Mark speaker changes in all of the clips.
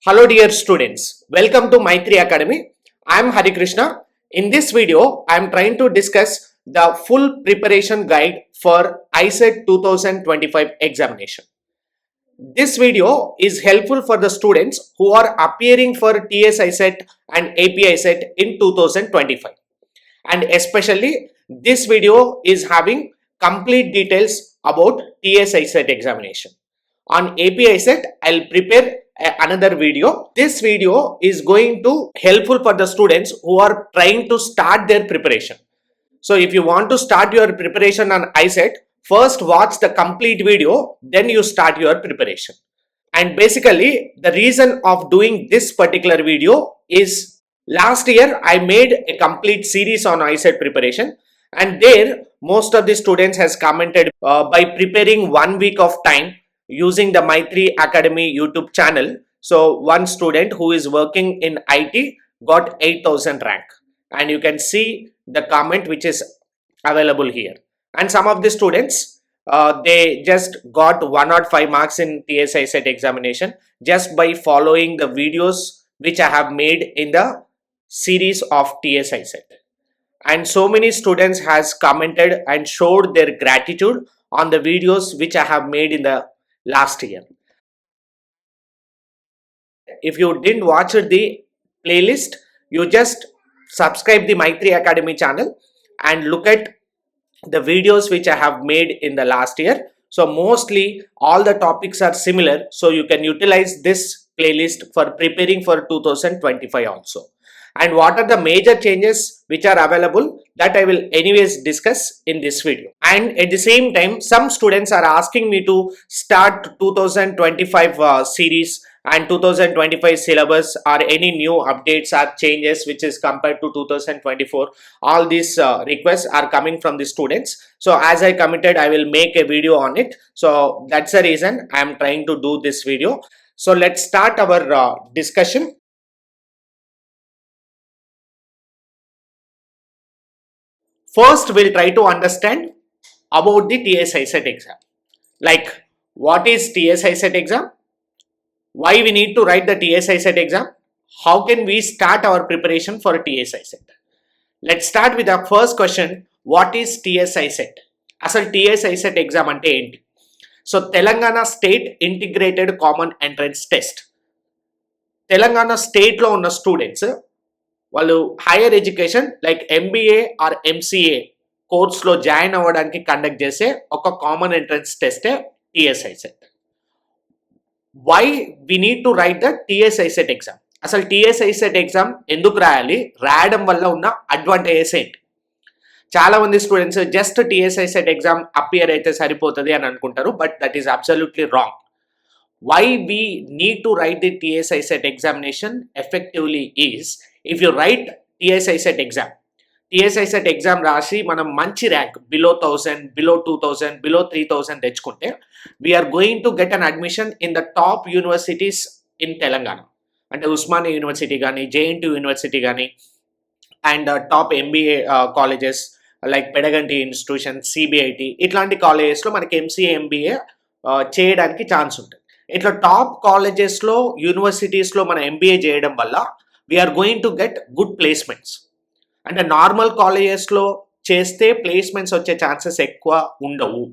Speaker 1: Hello dear students, welcome to Maitri Academy. I am Harikrishna. In this video, I am trying to discuss the full preparation guide for ICET 2025 examination. This video is helpful for the students who are appearing for TSICET and APICET in 2025. And especially this video is having complete details about TSICET examination. On APICET, I'll prepare another video. This video is going to helpful for the students who are trying to start their preparation. So if you want to start your preparation on ICET, first watch the complete video, then you start your preparation. And basically the reason of doing this particular video is last year I made a complete series on ICET preparation, and there most of the students has commented by preparing 1 week of time using the Maitri Academy YouTube channel. So one student who is working in IT got 8000 rank, and you can see the comment which is available here. And some of the students they just got 105 marks in TSICET examination just by following the videos which I have made in the series of TSICET. And so many students has commented and showed their gratitude on the videos which I have made in the last year. If you didn't watch the playlist, you just subscribe the Maitri Academy channel and look at the videos which I have made in the last year. So mostly all the topics are similar, so you can utilize this playlist for preparing for 2025 also. And what are the major changes which are available, that I will anyways discuss in this video. And at the same time, some students are asking me to start 2025 series and 2025 syllabus, or any new updates or changes which is compared to 2024. All these requests are coming from the students. So as I committed, I will make a video on it. So that's the reason I am trying to do this video. So let's start our discussion. First, we'll try to understand about the TSICET exam. Like, what is TSICET exam? Why we need to write the TSICET exam? How can we start our preparation for TSICET? Let's start with the first question. What is TSICET? Asal TSICET exam ante enti? So, Telangana State Integrated Common Entrance Test. Telangana state lo unna students వాళ్ళు higher education like MBA or MCA కోర్స్లో join అవ్వడానికి conduct చేసే ఒక common entrance టెస్టే TSICET. Why we need to write the TSICET exam? అసలు TSICET exam ఎందుకు రాయాలి? రాయడం వల్ల ఉన్న అడ్వాంటేజెస్ ఏంటి? చాలా మంది students just TSICET exam appear అయితే సరిపోతుంది అని అనుకుంటారు, but that is absolutely wrong. Why we need to write the TSICET examination effectively is, if you write TSICET exam రాసి మనం మంచి ర్యాంక్ బిలో 1000, బిలో 2000, బిలో 3000 తెచ్చుకుంటే we are going to get an admission in the top universities in Telangana. అంటే Osmania university కానీ, JNTU university కానీ, and top MBA colleges like Pedaganti institution, CBIT ఇట్లాంటి కాలేజెస్లో మనకి MCA MBA చేయడానికి ఛాన్స్ ఉంటుంది. ఇట్లా టాప్ కాలేజెస్లో, యూనివర్సిటీస్లో మన MBA చేయడం వల్ల we're going to get good placements. అంటే నార్మల్ కాలేజెస్లో చేస్తే ప్లేస్మెంట్స్ వచ్చే ఛాన్సెస్ ఎక్కువ ఉండవు.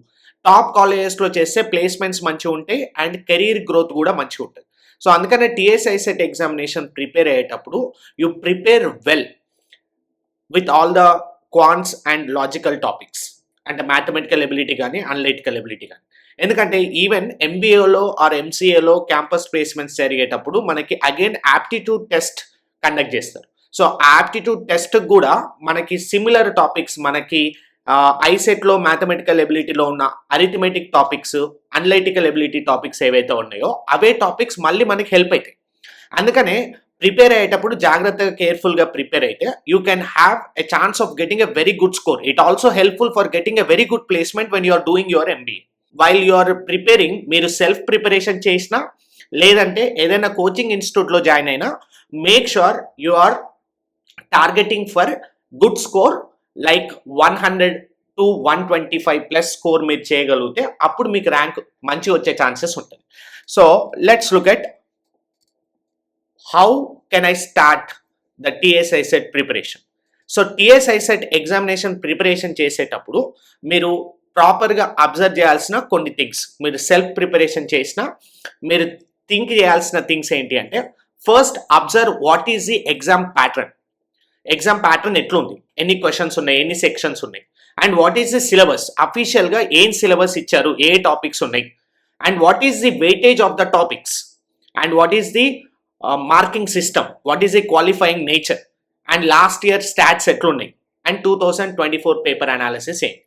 Speaker 1: టాప్ కాలేజెస్లో చేస్తే ప్లేస్మెంట్స్ మంచిగా ఉంటాయి అండ్ కెరీర్ గ్రోత్ కూడా మంచిగా ఉంటుంది. సో అందుకనే TSICET ఎగ్జామినేషన్ ప్రిపేర్ అయ్యేటప్పుడు you prepare well with all the quants and logical topics, అంటే మ్యాథమెటికల్ ఎబిలిటీ కానీ, అనలిటికల్ ఎబిలిటీ కానీ. ఎందుకంటే ఈవెన్ MBAలో ఆర్ MCAలో క్యాంపస్ ప్లేస్మెంట్స్ జరిగేటప్పుడు మనకి అగైన్ యాప్టిట్యూడ్ టెస్ట్ కండక్ట్ చేస్తారు. సో యాప్టిట్యూడ్ టెస్ట్ కూడా మనకి సిమిలర్ టాపిక్స్, మనకి ఐసెట్లో మ్యాథమెటికల్ ఎబిలిటీలో ఉన్న arithmetic topics, analytical ability topics ఏవైతే ఉన్నాయో అవే టాపిక్స్ మళ్ళీ మనకి హెల్ప్ అవుతాయి. అందుకనే ప్రిపేర్ అయ్యేటప్పుడు జాగ్రత్తగా కేర్ఫుల్గా ప్రిపేర్ అయితే you can have a chance of getting a very good score. It also helpful for getting a very good placement when you are doing your MBA. While you are preparing, మీరు self preparation చేసినా లేదంటే ఏదైనా coaching ఇన్స్టిట్యూట్లో join అయినా, make sure you are targeting for good score like 100 to 125 plus score మీరు చేయగలిగితే అప్పుడు మీకు ర్యాంక్ మంచి వచ్చే ఛాన్సెస్ ఉంటుంది. So let's look at how can I start the TSICET preparation? So TSICET examination preparation చేసేటప్పుడు మీరు ప్రాపర్గా అబ్జర్వ్ చేయాల్సిన కొన్ని థింగ్స్, మీరు సెల్ఫ్ ప్రిపరేషన్ చేసిన మీరు థింక్ చేయాల్సిన థింగ్స్ ఏంటి అంటే, first observe what is the exam pattern. Exam pattern ఎట్లుంది, ఎన్ని క్వశ్చన్స్ ఉన్నాయి, ఎన్ని సెక్షన్స్ ఉన్నాయి, and what is the syllabus, అఫీషియల్గా ఏం సిలబస్ ఇచ్చారు, ఏ టాపిక్స్ ఉన్నాయి, and what is the weightage of the topics, and what is the marking system, what is the qualifying nature, and last year stats ఎట్లున్నాయి, and 2024 paper analysis ఏంటి.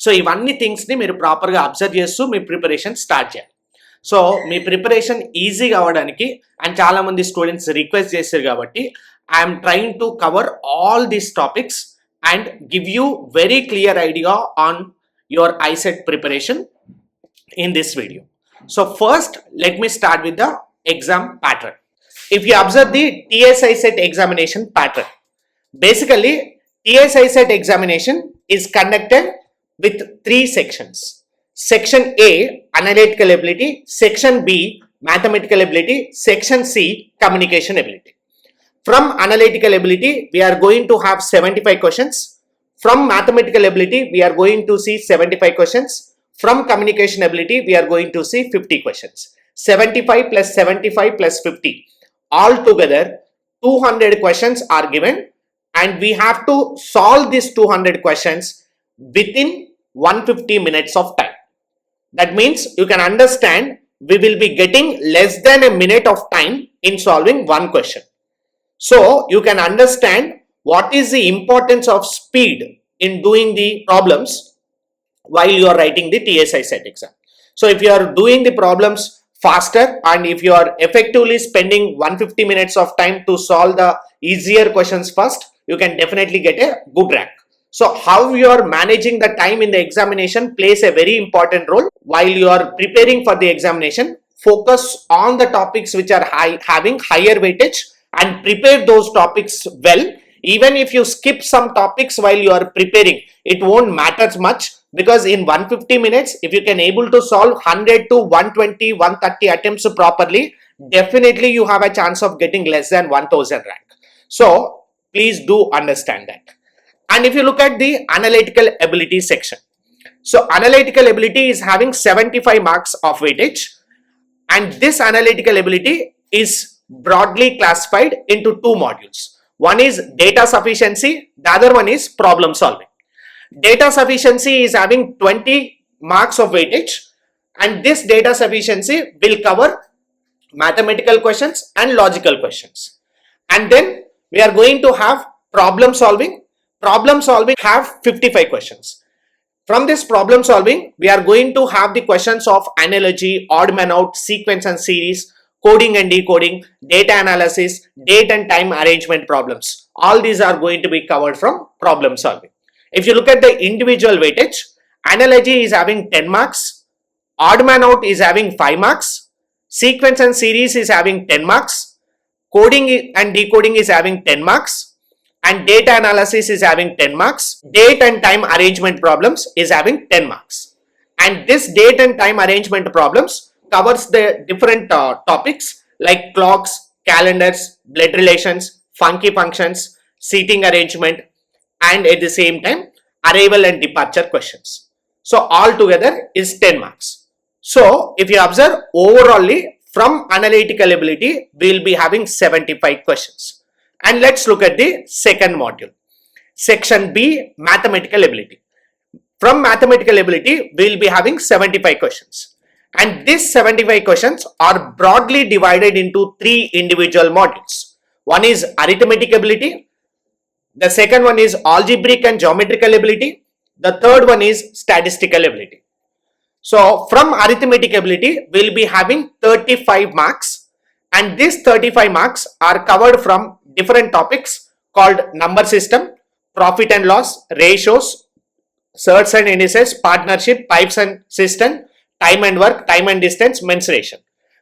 Speaker 1: So ఇవన్నీ థింగ్స్ని మీరు ప్రాపర్గా observe చేస్తూ మీ ప్రిపరేషన్ స్టార్ట్ చేయాలి. So మీ preparation easy కావడానికి, and చాలామంది students request చేశారు కాబట్టి I'm trying to cover all these topics and give you very clear idea on your ICET preparation in this video. So first, let me start with the exam pattern. If you observe the TSICET examination pattern, basically TSICET examination is conducted with 3 sections. Section A, Analytical Ability, Section B, Mathematical Ability, Section C, Communication Ability. From Analytical Ability, we are going to have 75 questions. From Mathematical Ability, we are going to see 75 questions. From Communication Ability, we are going to see 50 questions. 75 plus 75 plus 50. Altogether, 200 questions are given, and we have to solve these 200 questions within 150 minutes of time. That means you can understand we will be getting less than a minute of time in solving one question. So you can understand what is the importance of speed in doing the problems while you are writing the TSICET exam. So if you are doing the problems faster, and if you are effectively spending 150 minutes of time to solve the easier questions first, you can definitely get a good rank. So how you are managing the time in the examination plays a very important role. While you are preparing for the examination, focus on the topics which are having higher weightage and prepare those topics well. Even if you skip some topics while you are preparing, it won't matter much, because in 150 minutes, if you can able to solve 100 to 120, 130 attempts properly, definitely you have a chance of getting less than 1000 rank. So please do understand that. And if you look at the Analytical Ability section, so Analytical Ability is having 75 marks of weightage, and this Analytical Ability is broadly classified into 2 modules. One is data sufficiency, the other one is problem solving. Data sufficiency is having 20 marks of weightage, and this data sufficiency will cover mathematical questions and logical questions. And then we are going to have problem solving. Problem solving have 55 questions. From this problem solving, we are going to have the questions of analogy, odd man out, sequence and series, coding and decoding, data analysis, date and time arrangement problems. All these are going to be covered from problem solving. If you look at the individual weightage, analogy is having 10 marks, odd man out is having 5 marks, sequence and series is having 10 marks, coding and decoding is having 10 marks, and data analysis is having 10 marks. Date and time arrangement problems is having 10 marks. And this date and time arrangement problems covers the different topics like clocks, calendars, blood relations, funky functions, seating arrangement, and at the same time arrival and departure questions. So all together is 10 marks. So if you observe overallly, from Analytical Ability we will be having 75 questions. And let's look at the second module, Section B, Mathematical Ability. From Mathematical Ability we will be having 75 questions. And these 75 questions are broadly divided into 3 individual modules. One is Arithmetic Ability, the second one is Algebraic and Geometrical Ability, the third one is Statistical Ability. So from Arithmetic Ability we will be having 35 marks, and these 35 marks are covered from different topics called number system, profit and loss, ratios, surds and indices, partnership, pipes and system, time and work, time and distance, mensuration.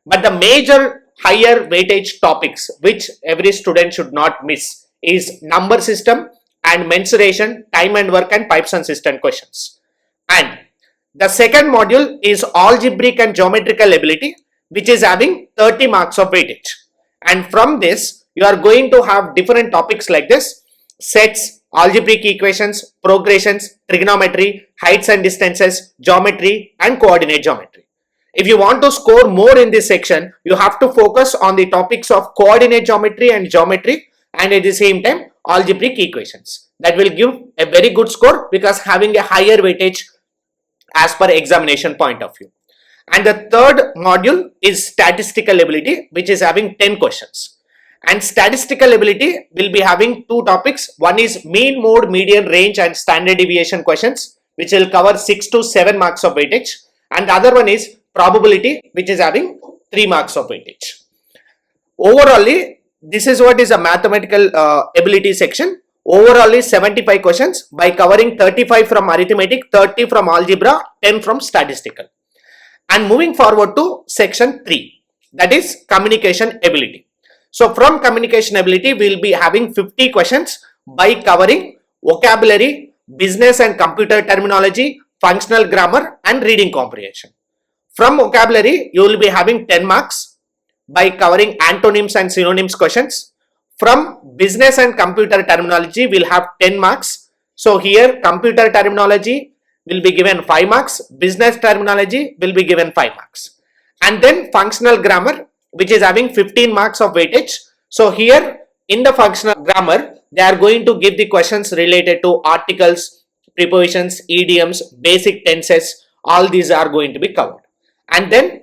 Speaker 1: But the major higher weightage topics which every student should not miss is number system and mensuration, time and work, and pipes and system questions. And the second module is Algebraic and Geometrical Ability, which is having 30 marks of weightage. And from this, you are going to have different topics like this: sets, algebraic equations, progressions, trigonometry, heights and distances, geometry, and coordinate geometry. If you want to score more in this section, you have to focus on the topics of coordinate geometry and geometry, and at the same time algebraic equations. That will give a very good score because having a higher weightage as per examination point of view. And the third module is statistical ability, which is having 10 questions. And statistical ability will be having two topics. One is mean, mode, median, range and standard deviation questions, which will cover 6 to 7 marks of weightage. And the other one is probability, which is having 3 marks of weightage. Overall, this is what is a mathematical ability section. Overall 75 questions by covering 35 from arithmetic, 30 from algebra, 10 from statistical. And moving forward to section 3, that is communication ability. So from communication ability, we will be having 50 questions by covering vocabulary, business and computer terminology, functional grammar and reading comprehension. From vocabulary, you will be having 10 marks by covering antonyms and synonyms questions. From business and computer terminology, we will have 10 marks. So here computer terminology will be given 5 marks, business terminology will be given 5 marks. And then functional grammar, which is having 15 marks of weightage. So here in the functional grammar, they are going to give the questions related to articles, prepositions, idioms, basic tenses, all these are going to be covered. And then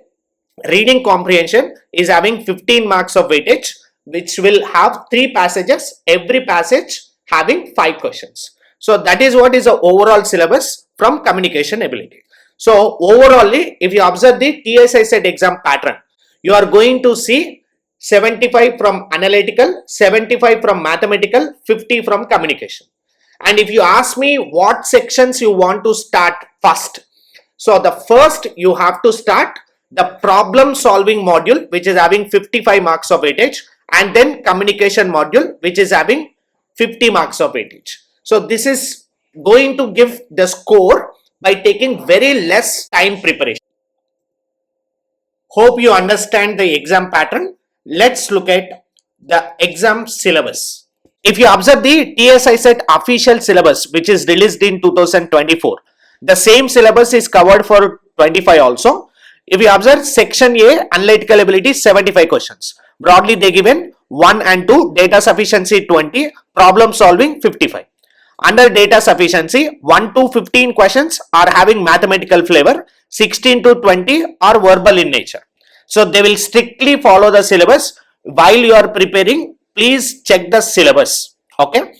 Speaker 1: reading comprehension is having 15 marks of weightage, which will have 3 passages, every passage having 5 questions. So that is what is the overall syllabus from communication ability. So overall, if you observe the TSICET exam pattern, you are going to see 75 from analytical, 75 from mathematical, 50 from communication. And if you ask me what sections you want to start first, so the first you have to start the problem solving module, which is having 55 marks of weightage, and then communication module, which is having 50 marks of weightage. So this is going to give the score by taking very less time preparation. Hope you understand the exam pattern. Let's look at the exam syllabus. If you observe the TSICET official syllabus, which is released in 2024, the same syllabus is covered for 25 also. If you observe section A, analytical ability, 75 questions. Broadly they given 1 and 2, data sufficiency 20, problem solving 55. Under data sufficiency, 1 to 15 questions are having mathematical flavor, 16 to 20 are verbal in nature. So they will strictly follow the syllabus. While you are preparing, please check the syllabus. Okay.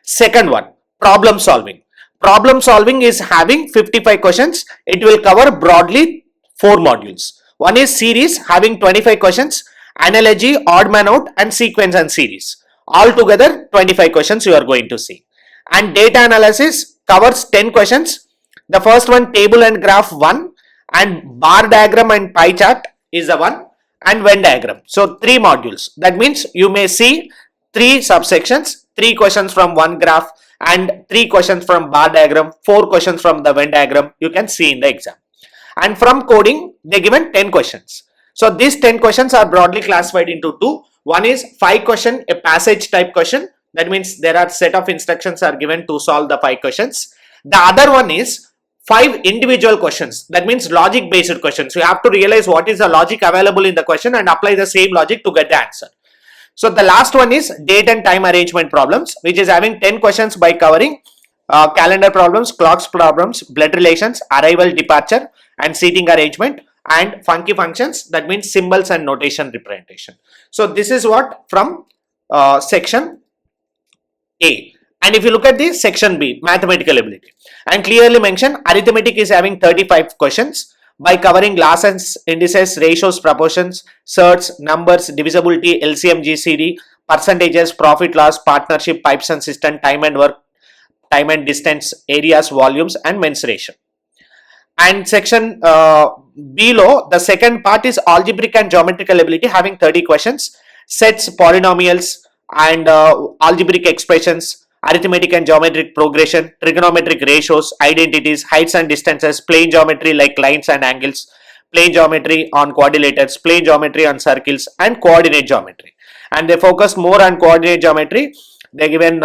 Speaker 1: Second one, problem solving. Problem solving is having 55 questions. It will cover broadly 4 modules. One is series having 25 questions, analogy, odd man out and sequence and series. Altogether 25 questions you are going to see. And data analysis covers 10 questions. The first one, table and graph 1, and bar diagram and pie chart is the one, and Venn diagram. So 3 modules. That means you may see 3 subsections, 3 questions from one graph and 3 questions from bar diagram, 4 questions from the Venn diagram you can see in the exam. And from coding, they given 10 questions. So these 10 questions are broadly classified into 2. One is 5 question, a passage type question. That means there are set of instructions are given to solve the 5 questions. The other one is 5 individual questions. That means logic based questions. You have to realize what is the logic available in the question and apply the same logic to get the answer. So the last one is date and time arrangement problems, which is having 10 questions by covering calendar problems, clocks problems, blood relations, arrival, departure and seating arrangement, and funky functions. That means symbols and notation representation. So this is what from section A. And if you look at the section B, mathematical ability, and clearly mentioned arithmetic is having 35 questions by covering Lasson's indices, ratios, proportions, surds, numbers, divisibility, LCM, GCD, percentages, profit loss, partnership, pipes and system, time and work, time and distance, areas, volumes and mensuration. And section below, the second part is algebraic and geometrical ability having 30 questions, sets, polynomials and algebraic expressions, arithmetic and geometric progression, trigonometric ratios, identities, heights and distances, plane geometry like lines and angles, plane geometry on quadrilaters, plane geometry on circles and coordinate geometry. and they focus more on coordinate geometry. They're given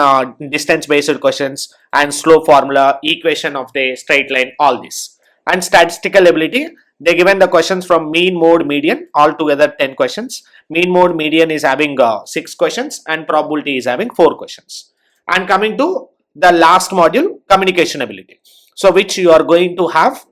Speaker 1: distance based questions and slope formula, equation of the straight line, all this. And statistical ability, they given the questions from mean, mode, median, altogether 10 questions. Mean, mode, median is having 6 questions and probability is having 4 questions. And coming to the last module, communication ability, so which you are going to have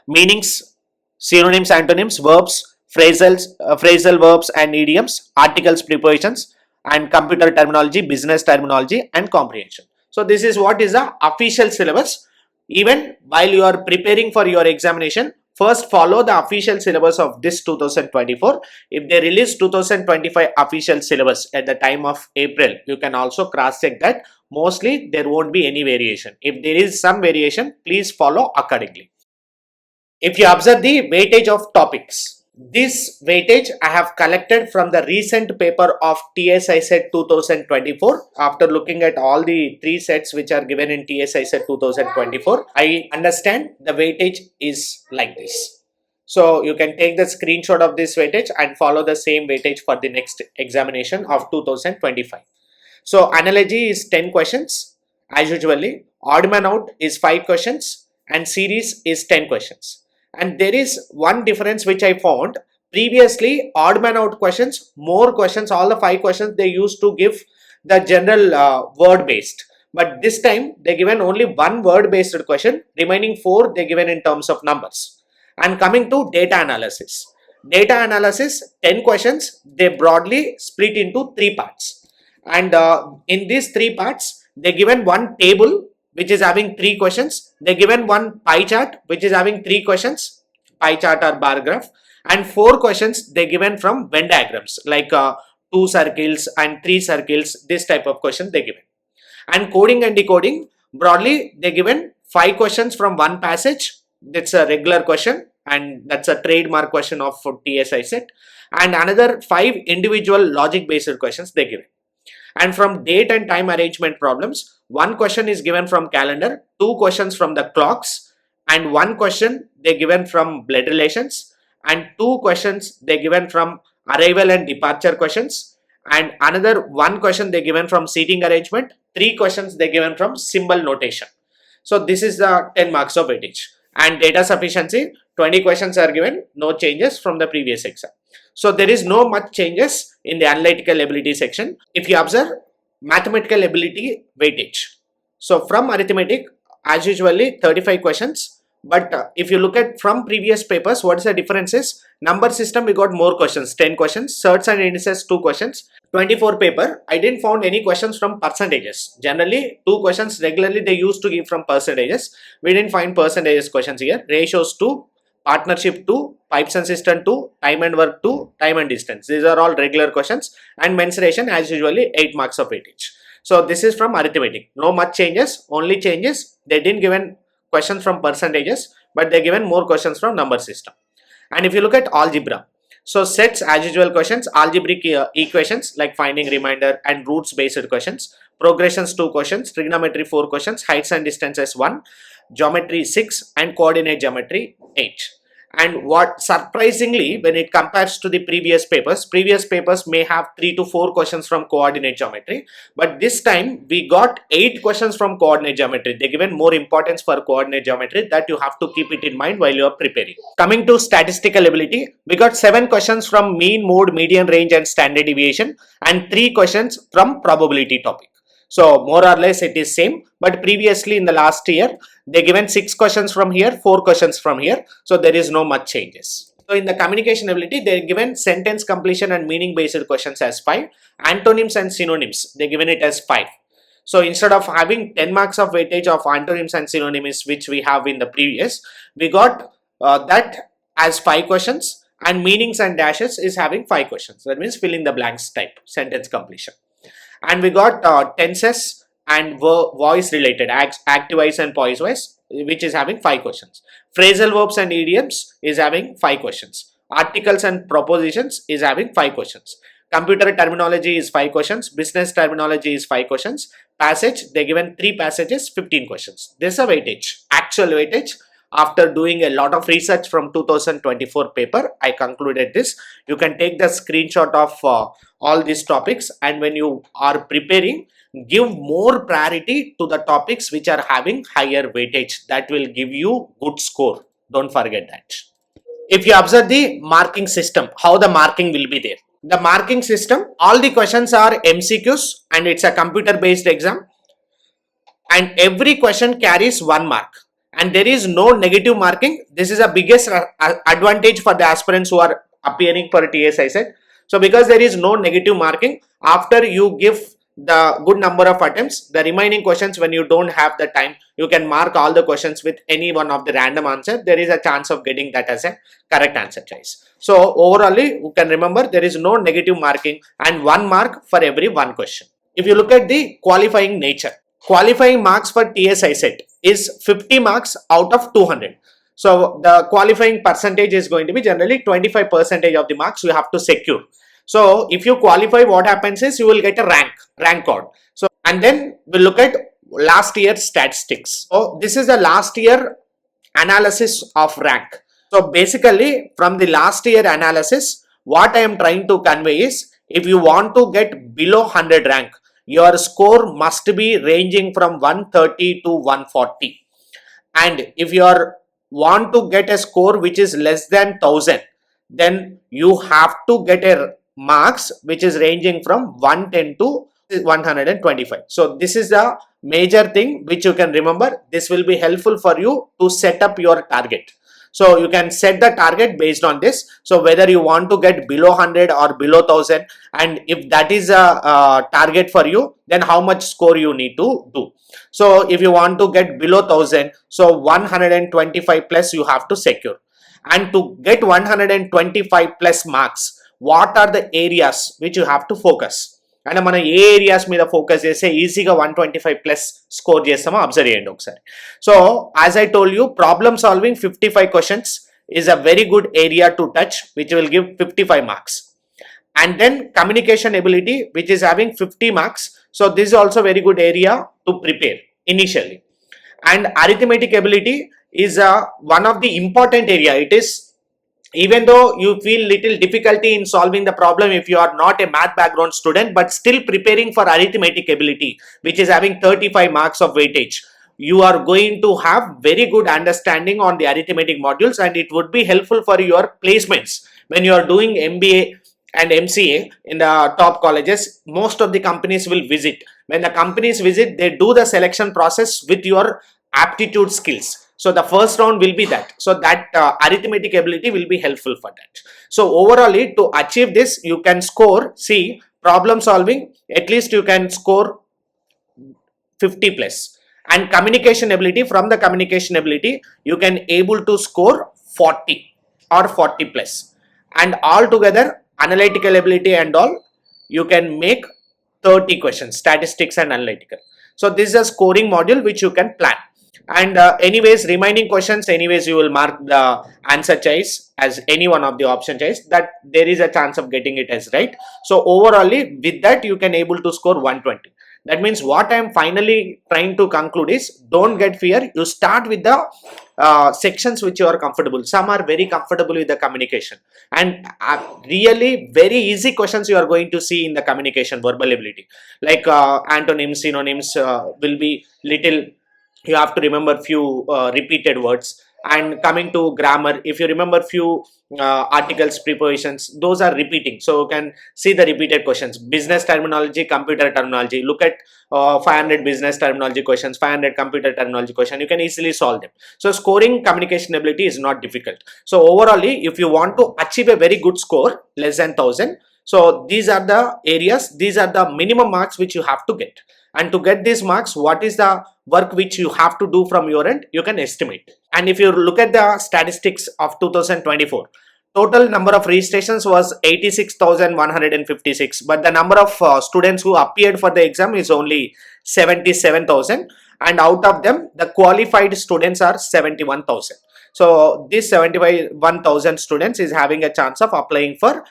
Speaker 1: meanings, synonyms, antonyms, verbs, phrasal verbs and idioms, articles, prepositions, and computer terminology, business terminology, and comprehension. So this is what is the official syllabus. Even while you are preparing for your examination, first follow the official syllabus of this 2024. If they release 2025 official syllabus at the time of April, you can also cross check that. Mostly there won't be any variation. If there is some variation, please follow accordingly. If you observe the weightage of topics, this weightage I have collected from the recent paper of TSICET 2024. After looking at all the 3 sets which are given in TSICET 2024, I understand the weightage is like this. So you can take the screenshot of this weightage and follow the same weightage for the next examination of 2025. So analogy is 10 questions as usually, odd man out is 5 questions, and series is 10 questions. And there is one difference which I found. Previously, odd man out questions, more questions, all the 5 questions they used to give the general word based. But this time they given only one word based question, remaining 4 they given in terms of numbers. And coming to data analysis. Data analysis, 10 questions, they broadly split into 3 parts. And in these 3 parts, they given one table which is having 3 questions. They given one pie chart which is having 3 questions, pie chart or bar graph, and 4 questions they given from Venn diagrams like 2 circles and 3 circles. This type of question they given. And coding and decoding, broadly they given 5 questions from one passage. That's a regular question and that's a trademark question of TSICET, and another 5 individual logic based questions they given. And from date and time arrangement problems, 1 question is given from calendar, 2 questions from the clocks, and 1 question they given from blood relations, and 2 questions they given from arrival and departure questions, and another 1 question they given from seating arrangement, 3 questions they given from symbol notation. So this is the 10 marks of weightage. And data sufficiency, 20 questions are given, no changes from the previous exam. So there is no much changes in the analytical ability section. If you observe mathematical ability weightage, so from arithmetic as usually 35 questions, but if you look at from previous papers, what is the difference is number system we got more questions, 10 questions, certs and indices 2 questions. 24 paper I didn't found any questions from percentages. Generally 2 questions regularly they used to give from percentages. We didn't find percentages questions here. Ratios 2, partnership 2, pipes and cistern 2, time and work 2, time and distance. These are all regular questions, and mensuration as usually 8 marks of weightage. So this is from arithmetic. No much changes, only changes they didn't given questions from percentages, but they given more questions from number system. And if you look at algebra, so sets as usual questions, algebraic equations like finding remainder and roots based questions, progressions 2 questions, trigonometry 4 questions, heights and distances 1, geometry 6, and coordinate geometry 8. And what surprisingly, when it compares to the previous papers may have 3 to 4 questions from coordinate geometry, but this time we got 8 questions from coordinate geometry. They given more importance for coordinate geometry, that you have to keep it in mind while you are preparing. Coming to statistical ability, we got 7 questions from mean, mode, median, range, and standard deviation, and 3 questions from probability topic. So more or less it is same, but previously in the last year they given 6 questions from here, 4 questions from here, so there is no much changes. So in the communication ability they given sentence completion and meaning based questions as 5, antonyms and synonyms they given it as 5. So instead of having 10 marks of weightage of antonyms and synonyms which we have in the previous, we got that as 5 questions, and meanings and dashes is having 5 questions. That means fill in the blanks type sentence completion. And we got tenses and voice related, active voice and poise voice, which is having 5 questions. Phrasal verbs and idioms is having 5 questions. Articles and propositions is having 5 questions. Computer terminology is 5 questions. Business terminology is 5 questions. Passage, they given 3 passages, 15 questions. This is a weightage, actual weightage After doing a lot of research from 2024 paper, I concluded this. You can take the screenshot of all these topics, and when you are preparing, give more priority to the topics which are having higher weightage. That will give you good score. Don't forget that. If you observe the marking system, how the marking will be there. The marking system, all the questions are MCQs and it's a computer based exam, and every question carries 1 mark, and there is no negative marking. This is the biggest advantage for the aspirants who are appearing for TSICET. So because there is no negative marking, after you give the good number of attempts, the remaining questions, when you don't have the time, you can mark all the questions with any one of the random answer. There is a chance of getting that as a correct answer choice. So overall, you can remember there is no negative marking and 1 mark for every one question. If you look at the qualifying nature, qualifying marks for TSICET is 50 marks out of 200. So the qualifying percentage is going to be generally 25% of the marks you have to secure. So if you qualify, what happens is you will get a rank code. So, and then we'll look at last year statistics. So this is the last year analysis of rank. So basically from the last year analysis, what I am trying to convey is, if you want to get below 100 rank, your score must be ranging from 130 to 140. And if you want to get a score which is less than 1000, then you have to get a marks which is ranging from 110 to 125. So this is the major thing which you can remember. This will be helpful for you to set up your target. So you can set the target based on this. So whether you want to get below 100 or below 1000, and if that is a target for you, then how much score you need to do. So if you want to get below 1000, so 125 plus you have to secure. And to get 125 plus marks, what are the areas which you have to focus? And మన ఏ areas మీద focus చేస్తే ఈజీగా 125 plus score చేస్తామో observe చేయండి ఒకసారి. So as I told you, problem solving 55 questions is a very good area to touch, which will give 55 marks. And then communication ability, which is having 50 marks. So this is also very good area to prepare initially. And arithmetic ability is one of the important area. It is, even though you feel little difficulty in solving the problem if you are not a math background student, but still preparing for arithmetic ability, which is having 35 marks of weightage, you are going to have very good understanding on the arithmetic modules, and it would be helpful for your placements when you are doing MBA and MCA in the top colleges. Most of the companies will visit. When the companies visit, they do the selection process with your aptitude skills. So the first round will be that. So that arithmetic ability will be helpful for that. So overall, to achieve this, you can score, see, problem solving, at least you can score 50 plus. And communication ability, from the communication ability, you can able to score 40 or 40 plus. And altogether, analytical ability and all, you can make 30 questions, statistics and analytical. So this is a scoring module which you can plan. And anyways, remaining questions, anyways, you will mark the answer choice as any one of the option choice, that there is a chance of getting it as right. So overall, with that, you can able to score 120. That means what I am finally trying to conclude is, don't get fear. You start with the sections which you are comfortable. Some are very comfortable with the communication, and really very easy questions you are going to see in the communication verbal ability, like antonyms, synonyms will be little. You have to remember few repeated words. And coming to grammar, if you remember few articles, prepositions, those are repeating, so you can see the repeated questions. Business terminology, computer terminology, look at 500 business terminology questions, 500 computer terminology question, you can easily solve them. So scoring communication ability is not difficult. So overall, if you want to achieve a very good score less than 1000, so these are the areas, these are the minimum marks which you have to get. And to get these marks, what is the work which you have to do from your end, you can estimate. And if you look at the statistics of 2024, total number of registrations was 86,156, but the number of students who appeared for the exam is only 77,000, and out of them the qualified students are 71,000. So this 71,000 students is having a chance of applying for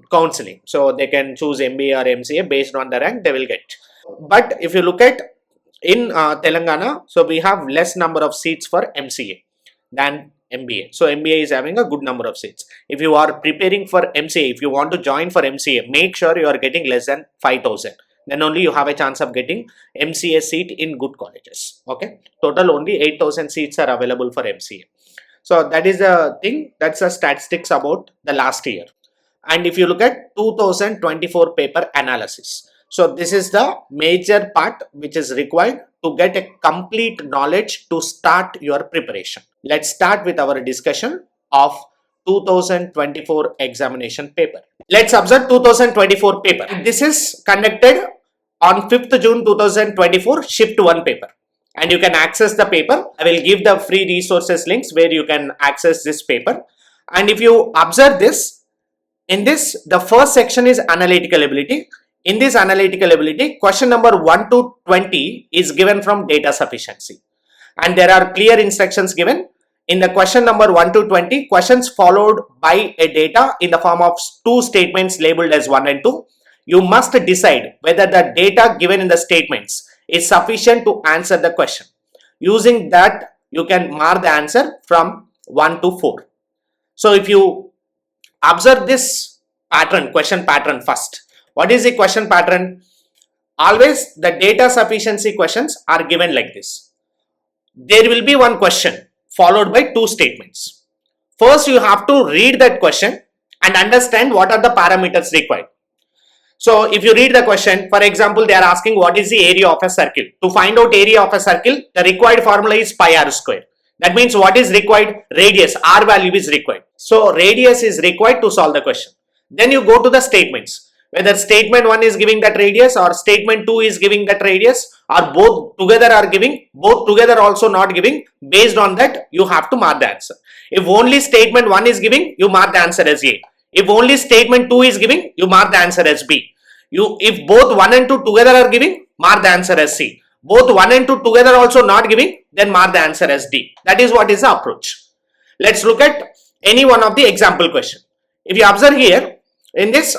Speaker 1: counseling, so they can choose MBA or MCA based on the rank they will get. But if you look at in Telangana, so we have less number of seats for MCA. than MBA. So MBA is having a good number of seats. If you are preparing for MCA, if you want to join for MCA, make sure you are getting less than 5,000. Then only you have a chance of getting MCA seat in good colleges. Okay. Total only 8,000 seats are available for MCA. So that is the thing. That's the statistics about the last year. And if you look at 2024 paper analysis. So this is the major part which is required to get a complete knowledge to start your preparation. Let's start with our discussion of 2024 examination paper. Let's observe 2024 paper. This is conducted on 5th June 2024 shift 1 paper. And you can access the paper. I will give the free resources links where you can access this paper. And if you observe this, in this, the first section is analytical ability. In this analytical ability, question number 1 to 20 is given from data sufficiency. And there are clear instructions given. In the question number 1 to 20, questions followed by a data in the form of two statements labeled as 1 and 2. You must decide whether the data given in the statements is sufficient to answer the question. Using that, you can mark the answer from 1 to 4. So if you observe this pattern, question pattern first. What is the question pattern? Always the data sufficiency questions are given like this. There will be one question followed by two statements. First, you have to read that question and understand what are the parameters required. So if you read the question, for example, they are asking what is the area of a circle. To find out area of a circle, the required formula is pi r square. That means what is required? Radius, r value is required. So radius is required to solve the question. Then you go to the statements. Whether statement 1 is giving that radius or statement 2 is giving that radius or both together are giving, both together also not giving, based on that you have to mark the answer. If only statement 1 is giving, you mark the answer as A. If only statement 2 is giving, you mark the answer as B. If both 1 and 2 together are giving, mark the answer as C. Both 1 and 2 together also not giving, then mark the answer as D. That is what is the approach. Let's look at any one of the example question. If you observe here, in this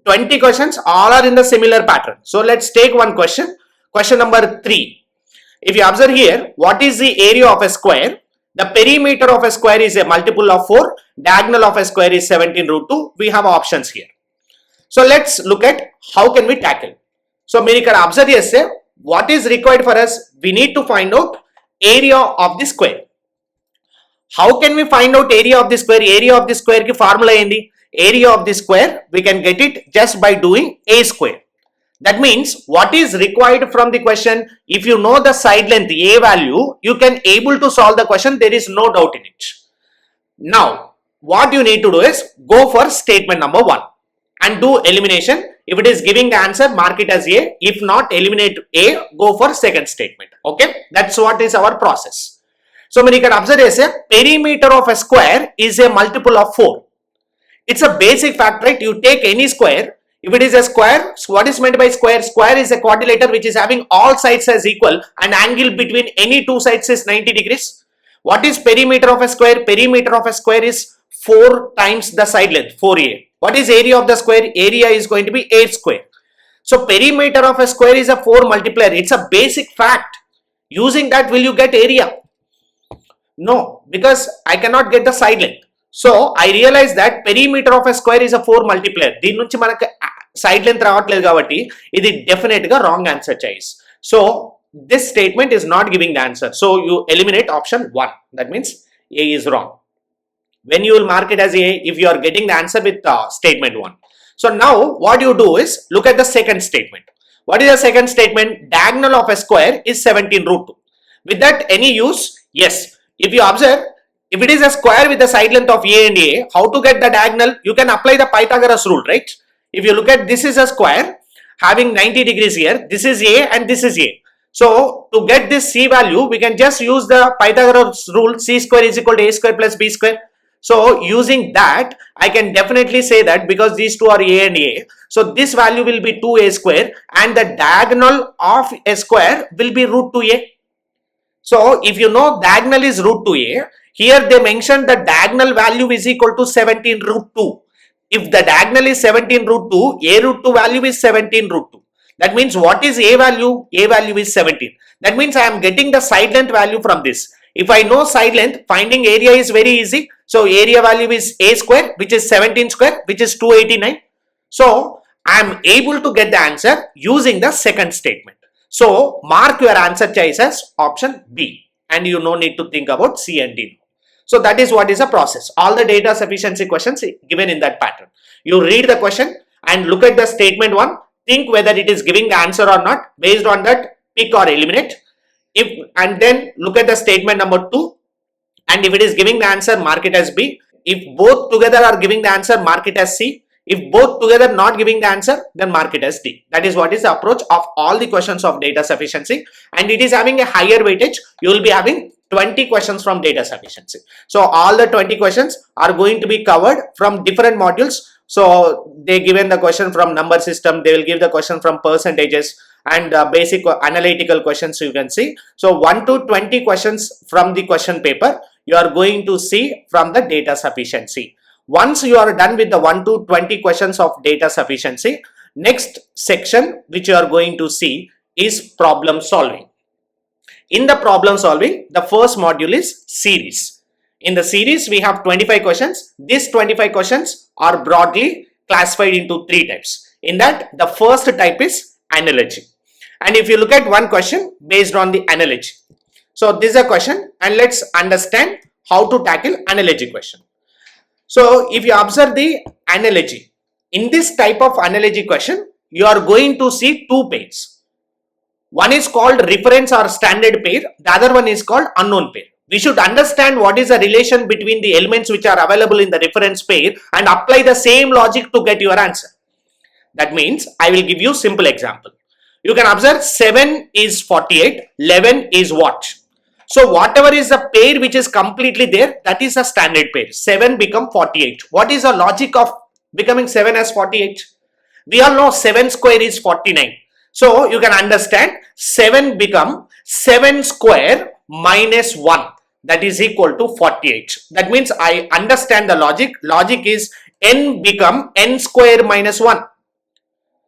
Speaker 1: 20 questions, all are in the similar pattern. So let's take one question. Question number 3. If you observe here, what is the area of a square? The perimeter of a square is a multiple of 4. Diagonal of a square is 17 root 2. We have options here. So let's look at how can we tackle. So we can observe here, say, what is required for us? We need to find out area of the square. How can we find out area of the square? Area of the square ki formula endi? Area of the square, we can get it just by doing a square. That means what is required from the question? If you know the side length a value, you can able to solve the question. There is no doubt in it. Now, what you need to do is go for statement number 1 and do elimination. If it is giving the answer, mark it as A. If not, eliminate A, go for second statement. Okay, that's what is our process. So when you can observe as a perimeter of a square is a multiple of 4. It's a basic fact, right? You take any square. If it is a square, what is meant by square? Square is a quadrilateral which is having all sides as equal and angle between any two sides is 90 degrees. What is perimeter of a square? Perimeter of a square is 4 times the side length, 4a. What is area of the square? Area is going to be 8 square. So perimeter of a square is a 4 multiplier. It's a basic fact. Using that, will you get area? No, because I cannot get the side length. So I realize that perimeter of a square is a 4 multiplier. దీని నుంచి మనకు side length రావట్లేదు కాబట్టి ఇది definite గా wrong answer choice. So this statement is not giving the answer. So you eliminate option 1. That means A is wrong. When you will mark it as A, if you are getting the answer with statement 1. So now what you do is look at the second statement. What is the second statement? Diagonal of a square is 17 root 2. With that, any use? Yes. If you observe, if it is a square with the side length of A and A, how to get the diagonal? You can apply the Pythagoras rule, right? If you look at this is a square having 90 degrees here, this is A and this is A. So to get this C value, we can just use the Pythagoras rule, C square is equal to A square plus B square. So using that, I can definitely say that because these two are A and A, so this value will be 2A square and the diagonal of a square will be root 2A. So if you know diagonal is root 2A, here they mentioned the diagonal value is equal to 17 root 2. If the diagonal is 17 root 2, A root 2 value is 17 root 2. That means what is A value? A value is 17. That means I am getting the side length value from this. If I know side length, finding area is very easy. So area value is a square, which is 17 square, which is 289. So I am able to get the answer using the second statement. So mark your answer choice as option B, and you no need to think about C and D. So that is what is a process. All the data sufficiency questions given in that pattern. You read the question and look at the statement 1, think whether it is giving the answer or not. Based on that, pick or eliminate. And then look at the statement number 2, and if it is giving the answer, mark it as B. If both together are giving the answer, mark it as C. If both together not giving the answer, then mark it as D. That is what is the approach of all the questions of data sufficiency, and it is having a higher weightage. You will be having 20 questions from data sufficiency. So all the 20 questions are going to be covered from different modules. So they given the question from number system, they will give the question from percentages and basic analytical questions you can see. So 1 to 20 questions from the question paper you are going to see from the data sufficiency. Once you are done with the 1 to 20 questions of data sufficiency, next section which you are going to see is problem solving. In the problem solving, the first module is series. In the series, we have 25 questions. These 25 questions are broadly classified into 3 types. In that, the first type is analogy. And if you look at one question based on the analogy. So this is a question, and let's understand how to tackle analogy question. So if you observe the analogy, in this type of analogy question, you are going to see 2 pairs. One is called reference or standard pair, the other one is called unknown pair. We should understand what is the relation between the elements which are available in the reference pair and apply the same logic to get your answer. That means I will give you simple example. You can observe 7 is 48, 11 is what? So whatever is the pair which is completely there, that is a standard pair. 7 become 48. What is the logic of becoming 7 as 48? We all know 7 square is 49. So you can understand 7 become 7 square minus 1. That is equal to 48. That means I understand the logic. Logic is n become n square minus 1.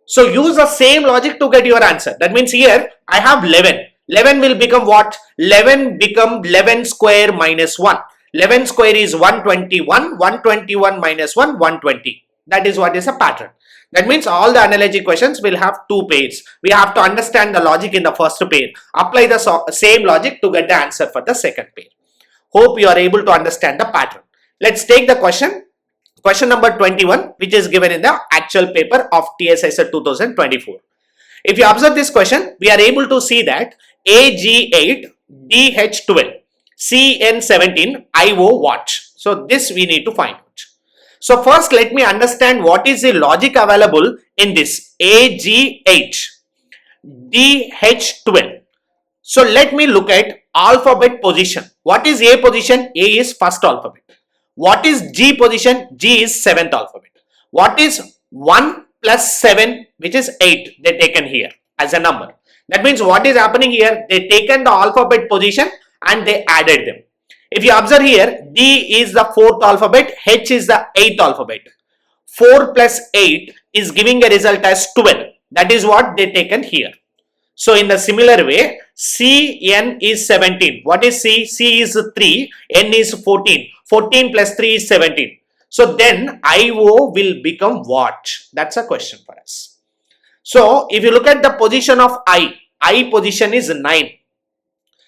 Speaker 1: So use the same logic to get your answer. That means here I have 11. 11 will become what? 11 become 11 square minus 1. 11 square is 121. 121 minus 1, 120. That is what is a pattern. That means all the analogy questions will have 2 pairs. We have to understand the logic in the first pair. Apply the same logic to get the answer for the second pair. Hope you are able to understand the pattern. Let's take the question. Question number 21, which is given in the actual paper of TSICET 2024. If you observe this question, we are able to see that AG8, DH12, CN17, IO what? So this we need to find out. So first let me understand what is the logic available in this AG8, DH12. So let me look at alphabet position. What is A position? A is first alphabet. What is G position? G is 7th alphabet. What is 1 plus 7, which is 8, they taken here as a number. That means what is happening here? They taken the alphabet position and they added them. If you observe here, D is the 4th alphabet, H is the 8th alphabet. 4 plus 8 is giving a result as 12. That is what they taken here. So in the similar way, CN is 17. What is C? C is 3, N is 14. 14 plus 3 is 17. So then IO will become what? That's a question for us. So if you look at the position of I position is 9.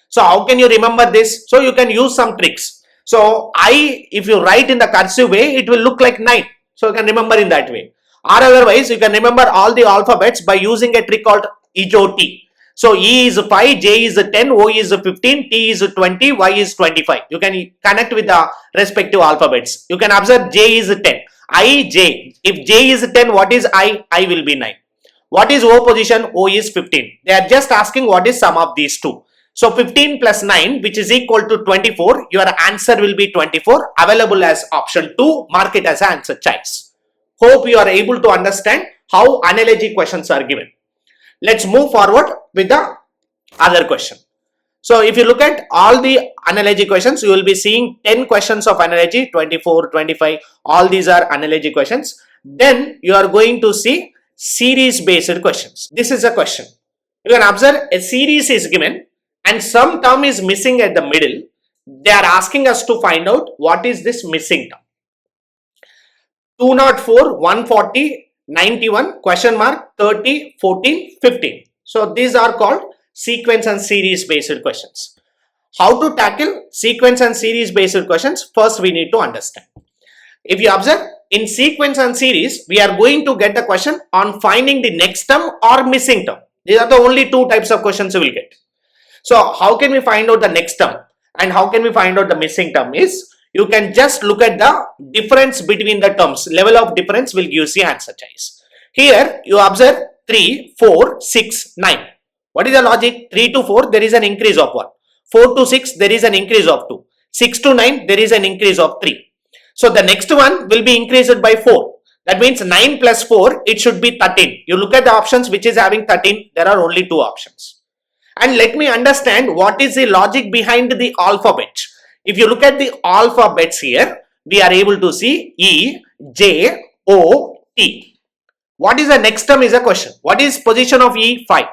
Speaker 1: So how can you remember this? So you can use some tricks. So if you write in the cursive way, it will look like 9. So you can remember in that way. Or otherwise, you can remember all the alphabets by using a trick called EJOT. So E is 5, J is 10, O is 15, T is 20, Y is 25. You can connect with the respective alphabets. You can observe J is 10. I, J. If J is 10, what is I? I will be 9. What is O position? O is 15. They are just asking what is sum of these two. So 15 plus 9, which is equal to 24. Your answer will be 24. Available as option 2. Mark it as answer choice. Hope you are able to understand how analogy questions are given. Let's move forward with the other question. So if you look at all the analogy questions, you will be seeing 10 questions of analogy, 24, 25, all these are analogy questions. Then you are going to see series based questions. This is a question. You can observe a series is given and some term is missing at the middle. they are asking us to find out what is this missing term. 204, 140, 91, question mark, 30, 14, 15. So these are called sequence and series based questions. How to tackle sequence and series based questions? First we need to understand. If you observe, in sequence and series, we are going to get a question on finding the next term or missing term. These are the only two types of questions you will get. So how can we find out the next term and how can we find out the missing term is, you can just look at the difference between the terms. Level of difference will give you the answer choice. Here you observe 3, 4, 6, 9. What is the logic? 3 to 4, there is an increase of 1. 4 to 6, there is an increase of 2. 6 to 9, there is an increase of 3. So the next one will be increased by 4. That means 9 plus 4, it should be 13. You look at the options which is having 13, there are only 2 options. And let me understand what is the logic behind the alphabet. If you look at the alphabets here, we are able to see E, J, O, T. What is the next term is a question. What is position of E? 5.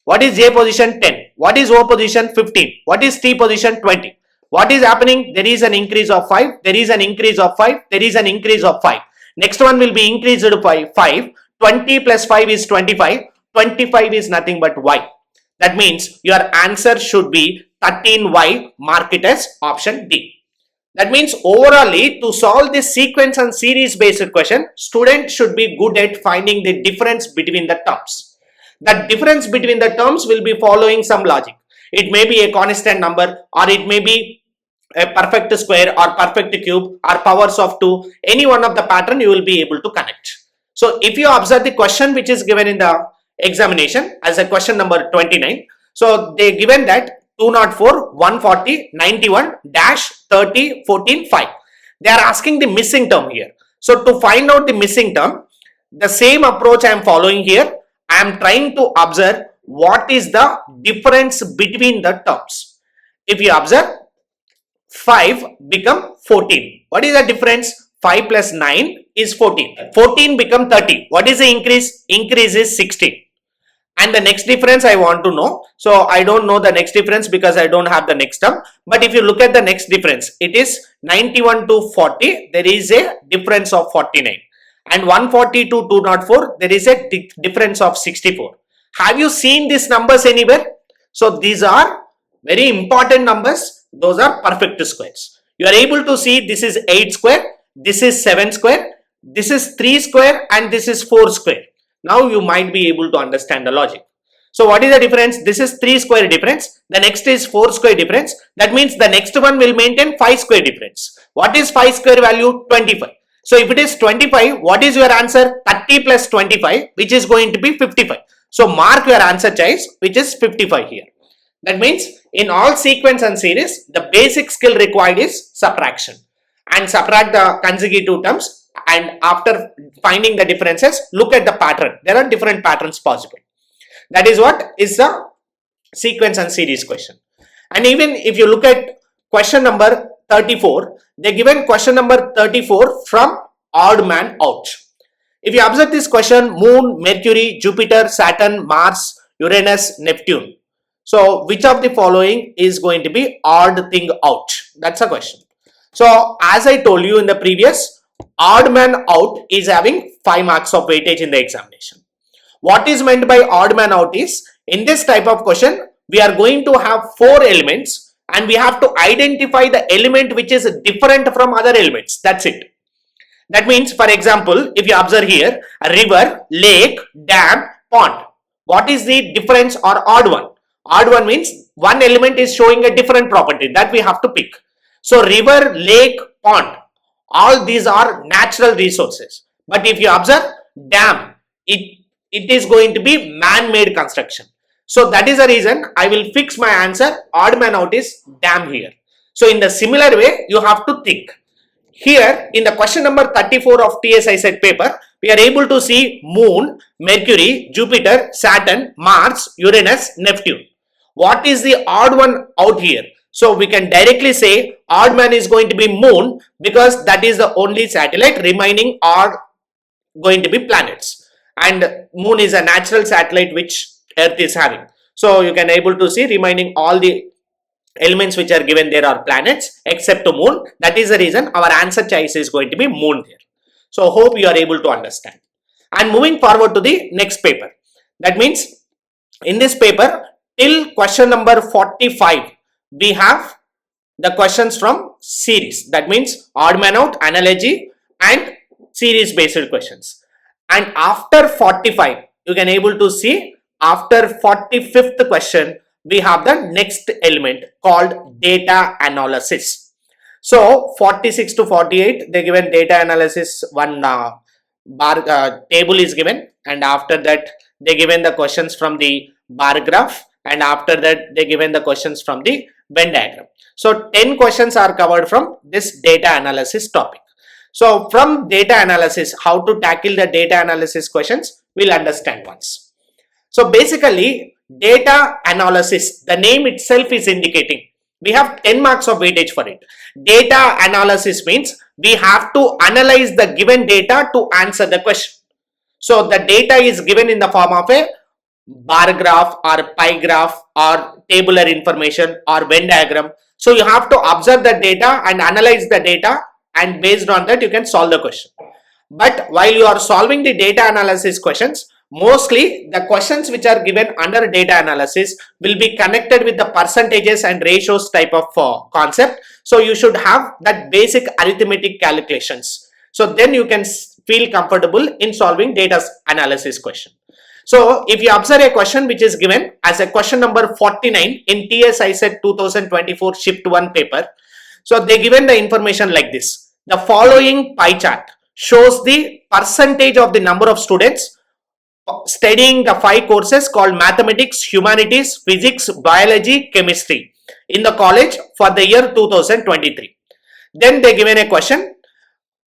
Speaker 1: What is J position? 10. What is O position? 15. What is T position? 20. What is happening? There is an increase of 5. There is an increase of 5. There is an increase of 5. Next one will be increased by 5. 20 plus 5 is 25. 25 is nothing but Y. That means your answer should be 13Y. Mark it as option D. That means overall to solve this sequence and series based question, student should be good at finding the difference between the terms. The difference between the terms will be following some logic. It may be a constant number or it may be a perfect square or perfect cube or powers of 2. Any one of the pattern you will be able to connect. So if you observe the question which is given in the examination as a question number 29. So they given that 204, 140, 91, dash, 30, 14, 5. They are asking the missing term here. So to find out the missing term, the same approach I am following here. I am trying to observe what is the difference between the terms. If you observe, 5 become 14. What is the difference? 5 plus 9 is 14. 14 become 30. What is the increase? Increase is 16. And the next difference I want to know. So I don't know the next difference because I don't have the next term. But if you look at the next difference, it is 91 to 40. There is a difference of 49. And 140 to 204, there is a difference of 64. Have you seen these numbers anywhere? So these are very important numbers. Those are perfect squares. You are able to see this is 8 square, this is 7 square, this is 3 square and this is 4 square. Now you might be able to understand the logic. So what is the difference? This is 3 square difference. The next is 4 square difference. That means the next one will maintain 5 square difference. What is 5 square value? 25. So if it is 25, what is your answer? 30 plus 25, which is going to be 55. So mark your answer choice, which is 55 here. That means in all sequence and series, the basic skill required is subtraction. And subtract the consecutive terms. And after finding the differences, look at the pattern. There are different patterns possible. That is what is the sequence and series question. And even if you look at question number 34, they given question number 34 from odd man out. If you observe this question, Moon, Mercury, Jupiter, Saturn, Mars, Uranus, Neptune. So which of the following is going to be odd thing out? That's a question. So as I told you in the previous, odd man out is having 5 marks of weightage in the examination. What is meant by odd man out is, in this type of question, we are going to have 4 elements and we have to identify the element which is different from other elements. That's it. That means, for example, if you observe here, a river, lake, dam, pond. What is the difference or odd one? Odd one means one element is showing a different property that we have to pick. So river, lake, pond, all these are natural resources. But if you observe dam, it is going to be man-made construction. So that is the reason I will fix my answer. Odd man out is dam here. So in the similar way, you have to think. Here in the question number 34 of TSICET paper, we are able to see Moon, Mercury, Jupiter, Saturn, Mars, Uranus, Neptune. What is the odd one out here? So we can directly say odd man is going to be Moon because that is the only satellite. Remaining are going to be planets. And Moon is a natural satellite which Earth is having. So you can able to see remaining all the elements which are given there are planets except to moon. That is the reason our answer choice is going to be moon here. So hope you are able to understand. And moving forward to the next paper. That means in this paper till question number 45 we have the questions from series. That means odd man out, analogy and series based questions. And after 45 you can able to see after 45th question we have the next element called data analysis. So 46 to 48 they given data analysis, one table is given, and after that they given the questions from the bar graph, and after that they given the questions from the Venn diagram. So 10 questions are covered from this data analysis topic. So from data analysis, how to tackle the data analysis questions we'll understand once. So basically data analysis, the name itself is indicating we have 10 marks of weightage for it. Data analysis means we have to analyze the given data to answer the question. So the data is given in the form of a bar graph or pie graph or tabular information or Venn diagram. So you have to observe the data and analyze the data, and based on that you can solve the question. But while you are solving the data analysis questions, mostly the questions which are given under data analysis will be connected with the percentages and ratios type of concept. So you should have that basic arithmetic calculations. So then you can feel comfortable in solving data analysis question. So if you observe a question which is given as a question number 49 in TSICET 2024 Shift 1 paper. So they given the information like this. The following pie chart shows the percentage of the number of students studying the 5 courses called mathematics, humanities, physics, biology, chemistry in the college for the year 2023. Then they given a question,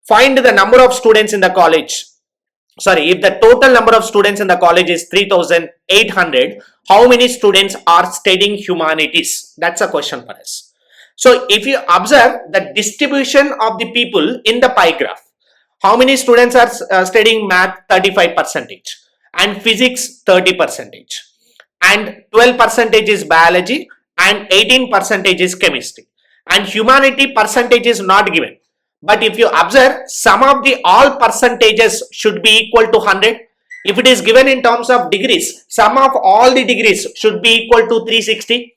Speaker 1: find the number of students in the college. Sorry, if the total number of students in the college is 3,800, how many students are studying humanities? That's a question for us. So if you observe the distribution of the people in the pie graph, how many students are studying math? 35%, and physics 30%, and 12% is biology, and 18% is chemistry, and humanity percentage is not given. But if you observe, sum of the all percentages should be equal to 100. If it is given in terms of degrees, sum of all the degrees should be equal to 360.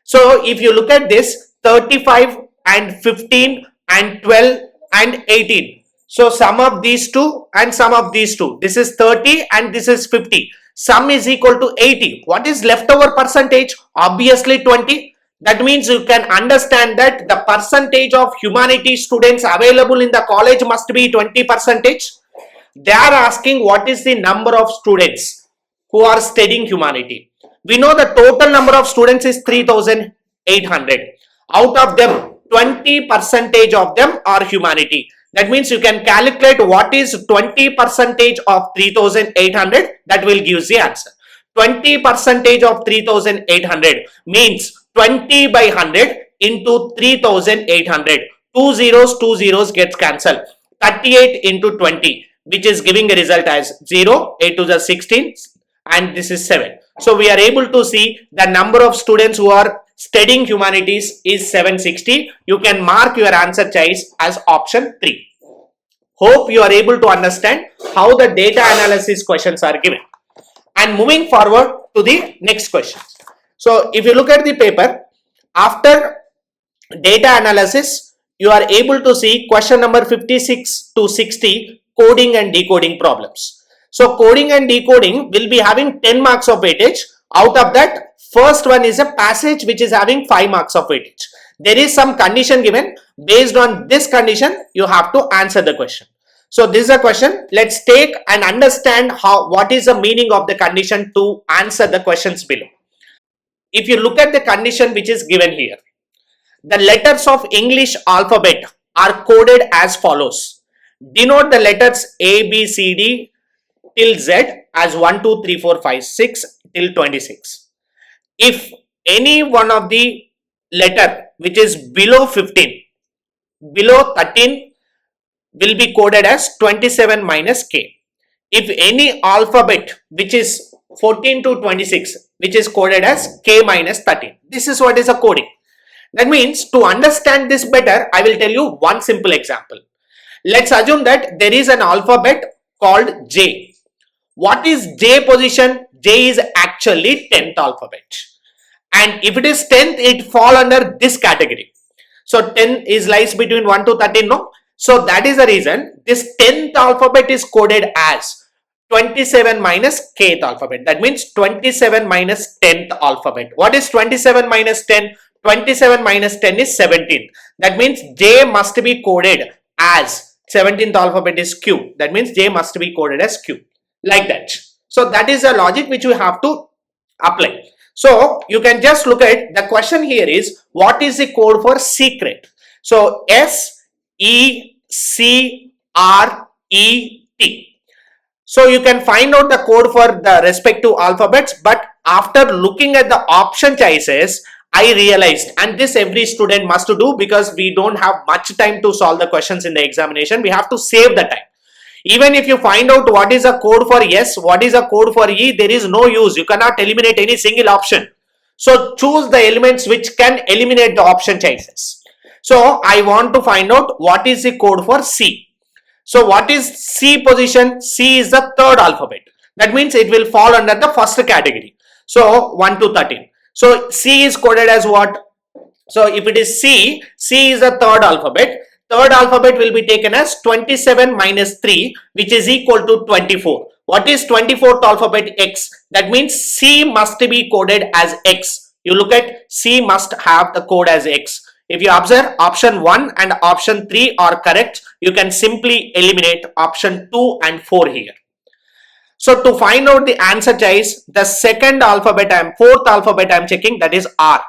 Speaker 1: So if you look at this, 35 and 15 and 12 and 18. So sum of these two and sum of these two. This is 30 and this is 50. Sum is equal to 80. What is leftover percentage? Obviously 20. That means you can understand that the percentage of humanities students available in the college must be 20%. They are asking what is the number of students who are studying humanity. We know the total number of students is 3,800. Out of them, 20% of them are humanity. That means you can calculate what is 20% of 3,800. That will give the answer. 20% of 3,800 means 20 by 100 into 3,800. Two zeros gets cancelled. 38 into 20, which is giving a result as 0, 8 to the 16, and this is 7. So we are able to see the number of students who are studying humanities is 760. You can mark your answer choice as option 3. Hope you are able to understand how the data analysis questions are given. And moving forward to the next question. So if you look at the paper, after data analysis, you are able to see question number 56 to 60, coding and decoding problems. So coding and decoding will be having 10 marks of weightage. Out of that, first one is a passage which is having 5 marks of weightage. There is some condition given. Based on this condition, you have to answer the question. So this is a question. Let's take and understand what is the meaning of the condition to answer the questions below. If you look at the condition which is given here, the letters of English alphabet are coded as follows. Denote the letters A, B, C, D till Z as 1, 2, 3, 4, 5, 6 till 26. If any one of the letter which is below 15, below 13 will be coded as 27 minus K. If any alphabet which is 14 to 26 which is coded as K minus 13. This is what is a coding. That means to understand this better, I will tell you one simple example. Let's assume that there is an alphabet called J. What is J position? J is actually 10th alphabet. And if it is 10th, it fall under this category. So 10 is lies between 1 to 13, no? So that is the reason this 10th alphabet is coded as 27 minus kth alphabet. That means 27 minus 10th alphabet. What is 27 minus 10? 27 minus 10 is 17. That means J must be coded as 17th alphabet is Q. That means J must be coded as Q. Like that. So that is the logic which you have to apply. So you can just look at the question here is what is the code for secret? So SECRET. So you can find out the code for the respective alphabets, but after looking at the option choices, I realized, and this every student must do because we don't have much time to solve the questions in the examination. We have to save the time. Even if you find out what is a code for S, what is a code for E, there is no use. You cannot eliminate any single option. So choose the elements which can eliminate the option choices. So I want to find out what is the code for C. So what is C position? C is the third alphabet. That means it will fall under the first category. So 1 to 13. So C is coded as what? So if it is C, C is the third alphabet. Third alphabet will be taken as 27 minus 3, which is equal to 24. What is 24th alphabet? X. That means C must be coded as X. You look at C must have the code as X. If you observe, option 1 and option 3 are correct. You can simply eliminate option 2 and 4 here. So to find out the answer choice, the second alphabet fourth alphabet I am checking, that is R.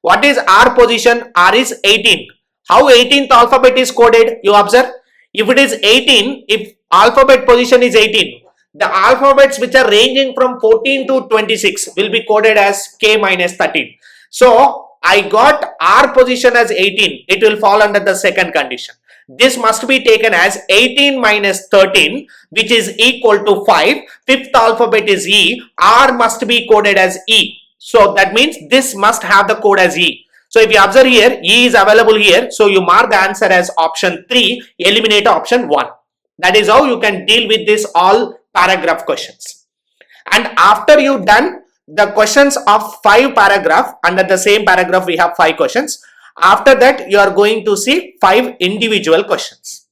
Speaker 1: What is R position? R is 18. How 18th alphabet is coded? You observe, if it is 18, if alphabet position is 18, the alphabets which are ranging from 14 to 26 will be coded as K minus 13. So I got R position as 18. It will fall under the second condition. This must be taken as 18 minus 13, which is equal to 5. Fifth alphabet is E. R must be coded as E. So that means this must have the code as E. So if you observe here, E is available here. So you mark the answer as option 3, eliminate option 1. That is how you can deal with this all paragraph questions. And after you done the questions of 5 paragraph, under the same paragraph we have 5 questions. After that you are going to see 5 individual questions.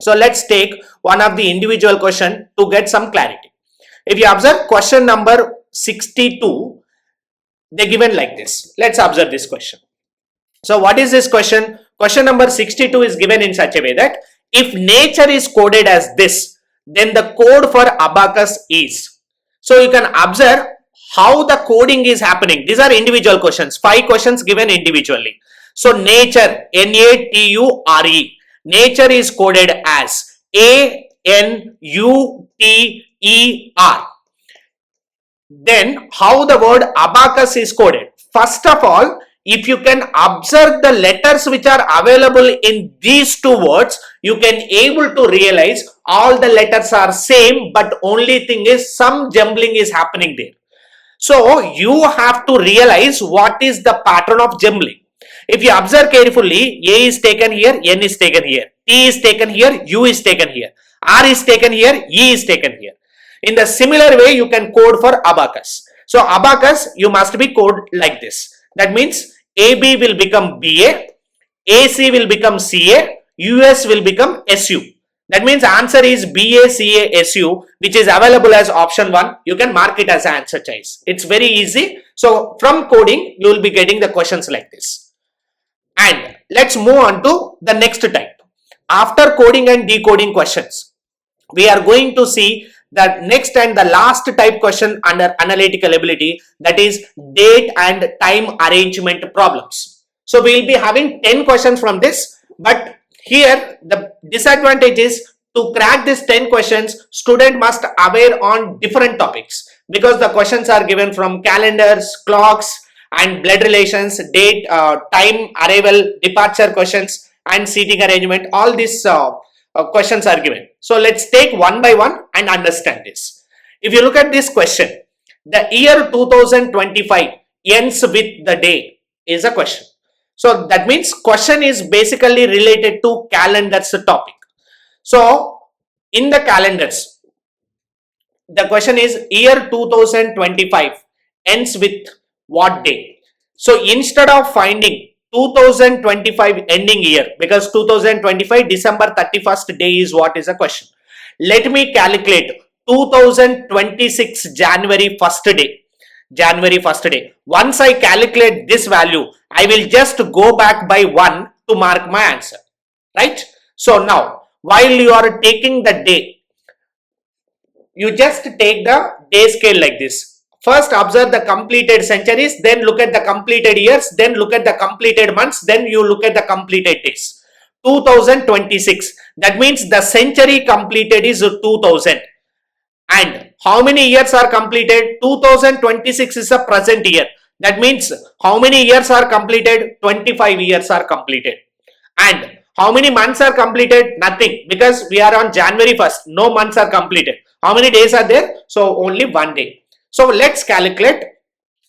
Speaker 1: So let's take one of the individual question to get some clarity. If you observe question number 62, they given like this. Let's observe this question. So what is this question? Question number 62 is given in such a way that if nature is coded as this, then the code for abacus is. So you can observe how the coding is happening. These are individual questions. 5 questions given individually. So nature, N-A-T-U-R-E. Nature is coded as A-N-U-T-E-R. Then how the word abacus is coded? First of all, if you can observe the letters which are available in these 2 words, you can able to realize all the letters are same, but only thing is some jumbling is happening there. So you have to realize what is the pattern of jumbling. If you observe carefully, A is taken here, N is taken here, T is taken here, U is taken here, R is taken here, E is taken here. In the similar way, you can code for abacus. So abacus, you must be coded like this. That means AB will become BA, AC will become CA, US will become SU. That means answer is BA, CA, SU, which is available as option 1. You can mark it as answer choice. It's very easy. So from coding, you will be getting the questions like this. And let's move on to the next type. After coding and decoding questions, we are going to see the next and the last type question under analytical ability, that is date and time arrangement problems. So we will be having 10 questions from this, but here the disadvantage is to crack this 10 questions, student must aware on different topics because the questions are given from calendars, clocks, and blood relations, date, time, arrival, departure questions, and seating arrangement. All these questions are given. So let's take one by one and understand this. If you look at this question, the year 2025 ends with the day is a question. So that means question is basically related to calendars topic. So in the calendars, the question is year 2025 ends with what day? So instead of finding 2025 ending year, because 2025 December 31st day is what is the question. Let me calculate 2026 January 1st day. January 1st day. Once I calculate this value, I will just go back by 1 to mark my answer. Right? So now, while you are taking the day, you just take the day scale like this. First observe the completed centuries, then look at the completed years, then look at the completed months, then you look at the completed days. 2026, that means the century completed is 2000. And how many years are completed? 2026 is a present year. That means how many years are completed? 25 years are completed. And how many months are completed? Nothing, because we are on January 1st. No months are completed. How many days are there? So only one day. So let's calculate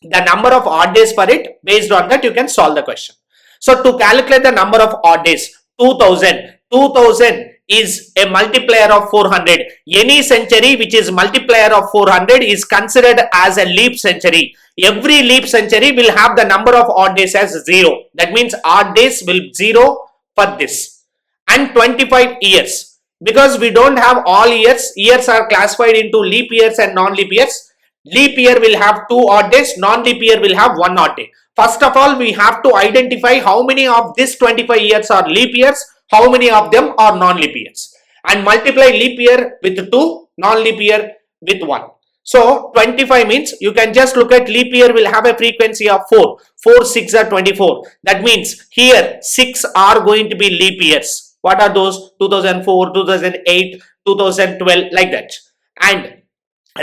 Speaker 1: the number of odd days for it. Based on that, you can solve the question. So to calculate the number of odd days, 2000 is a multiplier of 400. Any century which is multiplier of 400 is considered as a leap century. Every leap century will have the number of odd days as 0. That means odd days will 0 for this. And 25 years. Because we don't have all years, years are classified into leap years and non-leap years. Leap year will have 2 odd days, non-leap year will have 1 odd day. First of all, we have to identify how many of these 25 years are leap years, how many of them are non-leap years, and multiply leap year with 2, non-leap year with 1. So 25 means you can just look at leap year will have a frequency of 4. 4 6 are 24. That means here 6 are going to be leap years. What are those? 2004, 2008, 2012, like that. And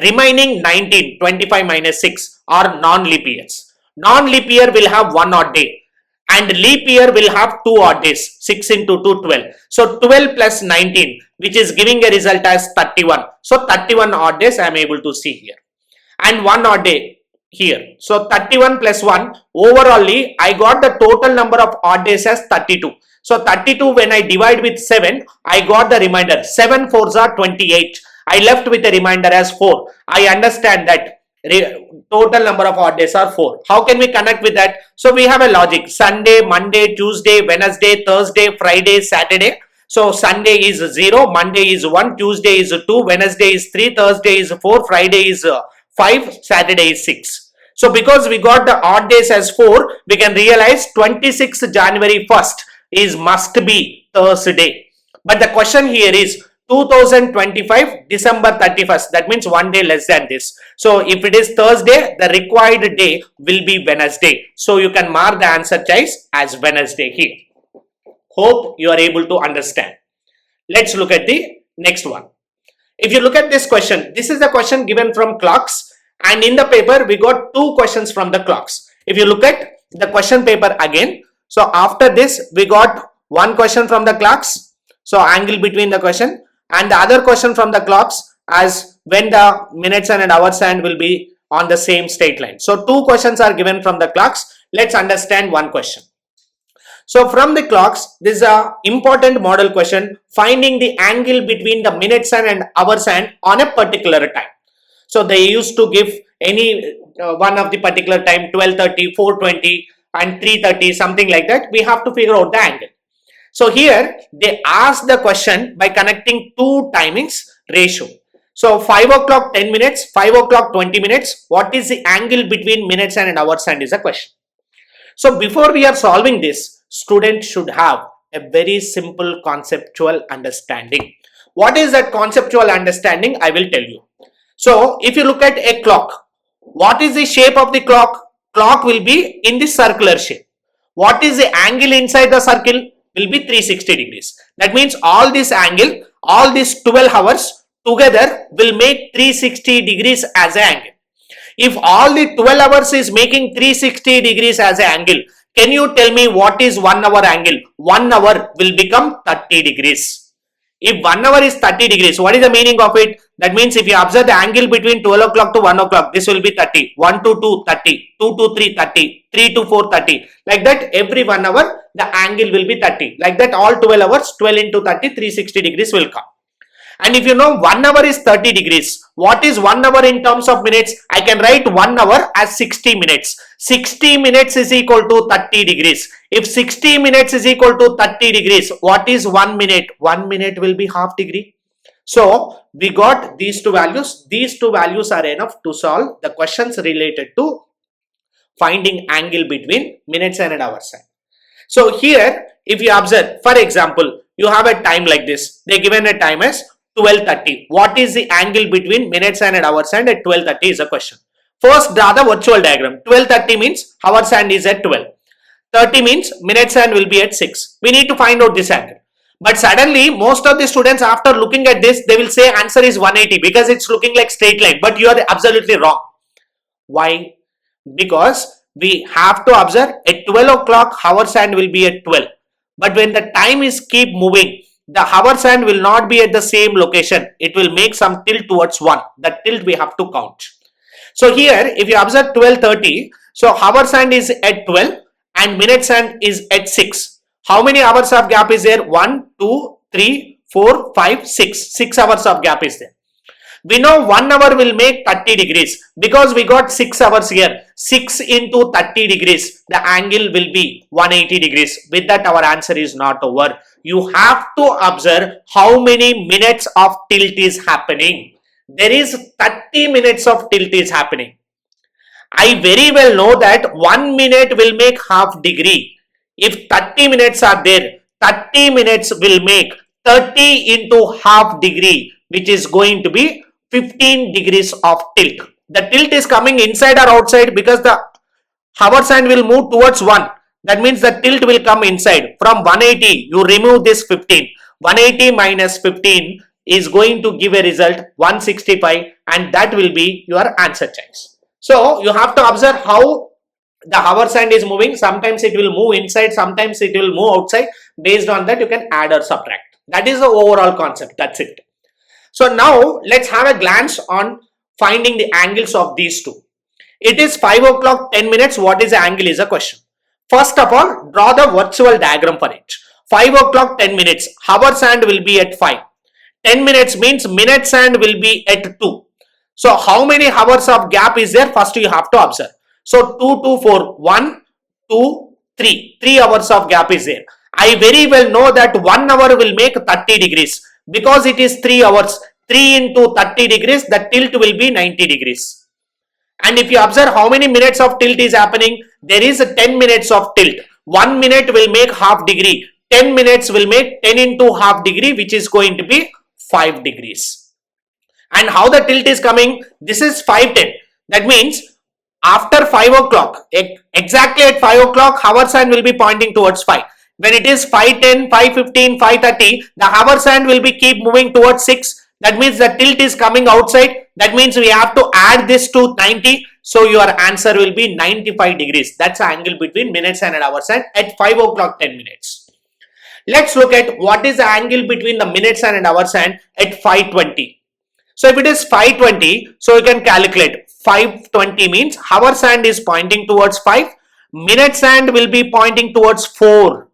Speaker 1: remaining 19, 25 minus 6 are non-leap years. Non-leap year will have 1 odd day. And leap year will have 2 odd days. 6 into 2, 12. So 12 plus 19, which is giving a result as 31. So 31 odd days I am able to see here. And 1 odd day here. So 31 plus 1, overallly I got the total number of odd days as 32. So 32 when I divide with 7, I got the remainder. 7 4s are 28. I left with a remainder as 4. I understand that total number of odd days are 4. How can we connect with that? So we have a logic. Sunday, Monday, Tuesday, Wednesday, Thursday, Friday, Saturday. So Sunday is 0, Monday is 1, Tuesday is 2, Wednesday is 3, Thursday is 4, Friday is 5, Saturday is 6. So because we got the odd days as 4, we can realize 26th January 1st is must be Thursday. But the question here is 2025 December 31st. That means 1 day less than this. So if it is Thursday, the required day will be Wednesday. So you can mark the answer choice as Wednesday here. Hope you are able to understand. Let's look at the next one. If you look at this question, this is the question given from clocks, and in the paper we got 2 questions from the clocks. If you look at the question paper again, so after this we got 1 question from the clocks, so angle between the question, and the other question from the clocks as when the minutes and hours hand will be on the same straight line. So 2 questions are given from the clocks. Let's understand 1 question. So from the clocks, this is a important model question, finding the angle between the minutes and hours hand on a particular time. So they used to give any one of the particular time, 12:30, 4:20 and 3:30, something like that. We have to figure out the angle. So here they ask the question by connecting 2 timings ratio. So 5 o'clock 10 minutes, 5 o'clock 20 minutes. What is the angle between minutes and hours hand is a question. So before we are solving this, students should have a very simple conceptual understanding. What is that conceptual understanding? I will tell you. So if you look at a clock, what is the shape of the clock? Clock will be in the circular shape. What is the angle inside the circle? Will be 360 degrees. That means all this angle, all these 12 hours together will make 360 degrees as an angle. If all the 12 hours is making 360 degrees as an angle, can you tell me what is 1 hour angle? 1 hour will become 30 degrees. If 1 hour is 30 degrees, what is the meaning of it? That means if you observe the angle between 12 o'clock to 1 o'clock, this will be 30. 1 to 2, 30. 2 to 3, 30. 3 to 4, 30. Like that, every 1 hour, the angle will be 30. Like that, all 12 hours, 12 into 30, 360 degrees will come. And if you know 1 hour is 30 degrees, what is 1 hour in terms of minutes? I can write 1 hour as 60 minutes. 60 minutes is equal to 30 degrees. If 60 minutes is equal to 30 degrees, what is 1 minute? 1 minute will be half degree. So, we got these two values. These two values are enough to solve the questions related to finding angle between minutes and hours. So, here, if you observe, for example, you have a time like this. They given a time as 12:30. What is the angle between minutes and hours and at 12:30 is a question. First, draw the virtual diagram. 12:30 means hours hand is at 12. 30 means minutes hand will be at 6. We need to find out this angle. But suddenly, most of the students after looking at this, they will say answer is 180 because it's looking like straight line. But you are absolutely wrong. Why? Because we have to observe at 12 o'clock, hours hand will be at 12. But when the time is keep moving, the hours hand will not be at the same location. It will make some tilt towards 1. That tilt we have to count. So here, if you observe 12:30, so hours hand is at 12 and minutes hand is at 6. How many hours of gap is there? 1, 2, 3, 4, 5, 6. 6 hours of gap is there. We know 1 hour will make 30 degrees because we got 6 hours here. 6 into 30 degrees, the angle will be 180 degrees. With that, our answer is not over. You have to observe how many minutes of tilt is happening. There is 30 minutes of tilt is happening. I very well know that 1 minute will make half degree. If 30 minutes are there, 30 minutes will make 30 into half degree, which is going to be 15 degrees of tilt. The tilt is coming inside or outside because the hours hand will move towards 1. That means the tilt will come inside. From 180, you remove this 15. 180 minus 15 is going to give a result 165 and that will be your answer choice. So, you have to observe how the hours hand is moving. Sometimes it will move inside, sometimes it will move outside. Based on that, you can add or subtract. That is the overall concept. That's it. So, now let's have a glance on finding the angles of these two. It is 5 o'clock 10 minutes. What is the angle is a question. First of all, draw the virtual diagram for it. 5 o'clock 10 minutes. Hours hand will be at 5. 10 minutes means minutes hand will be at 2. So, how many hours of gap is there? First, you have to observe. So, 2 to 4. 1, 2, 3. 3 hours of gap is there. I very well know that 1 hour will make 30 degrees. Because it is 3 hours. 3 into 30 degrees, the tilt will be 90 degrees. And if you observe how many minutes of tilt is happening, there is a 10 minutes of tilt. 1 minute will make half degree. 10 minutes will make 10 into half degree, which is going to be 5 degrees. And how the tilt is coming? This is 5:10. That means after 5 o'clock, exactly at 5 o'clock, hours hand will be pointing towards 5. When it is 5:10, 5:15, 5:30, the hours hand will be keep moving towards 6. That means the tilt is coming outside. That means we have to add this to 90. So your answer will be 95 degrees. That's the angle between minutes and hours hand at 5 o'clock 10 minutes. Let's look at what is the angle between the minutes and hours hand at 5:20. So if it is 5:20, so you can calculate 5:20 means hours hand is pointing towards 5. Minutes hand will be pointing towards 4.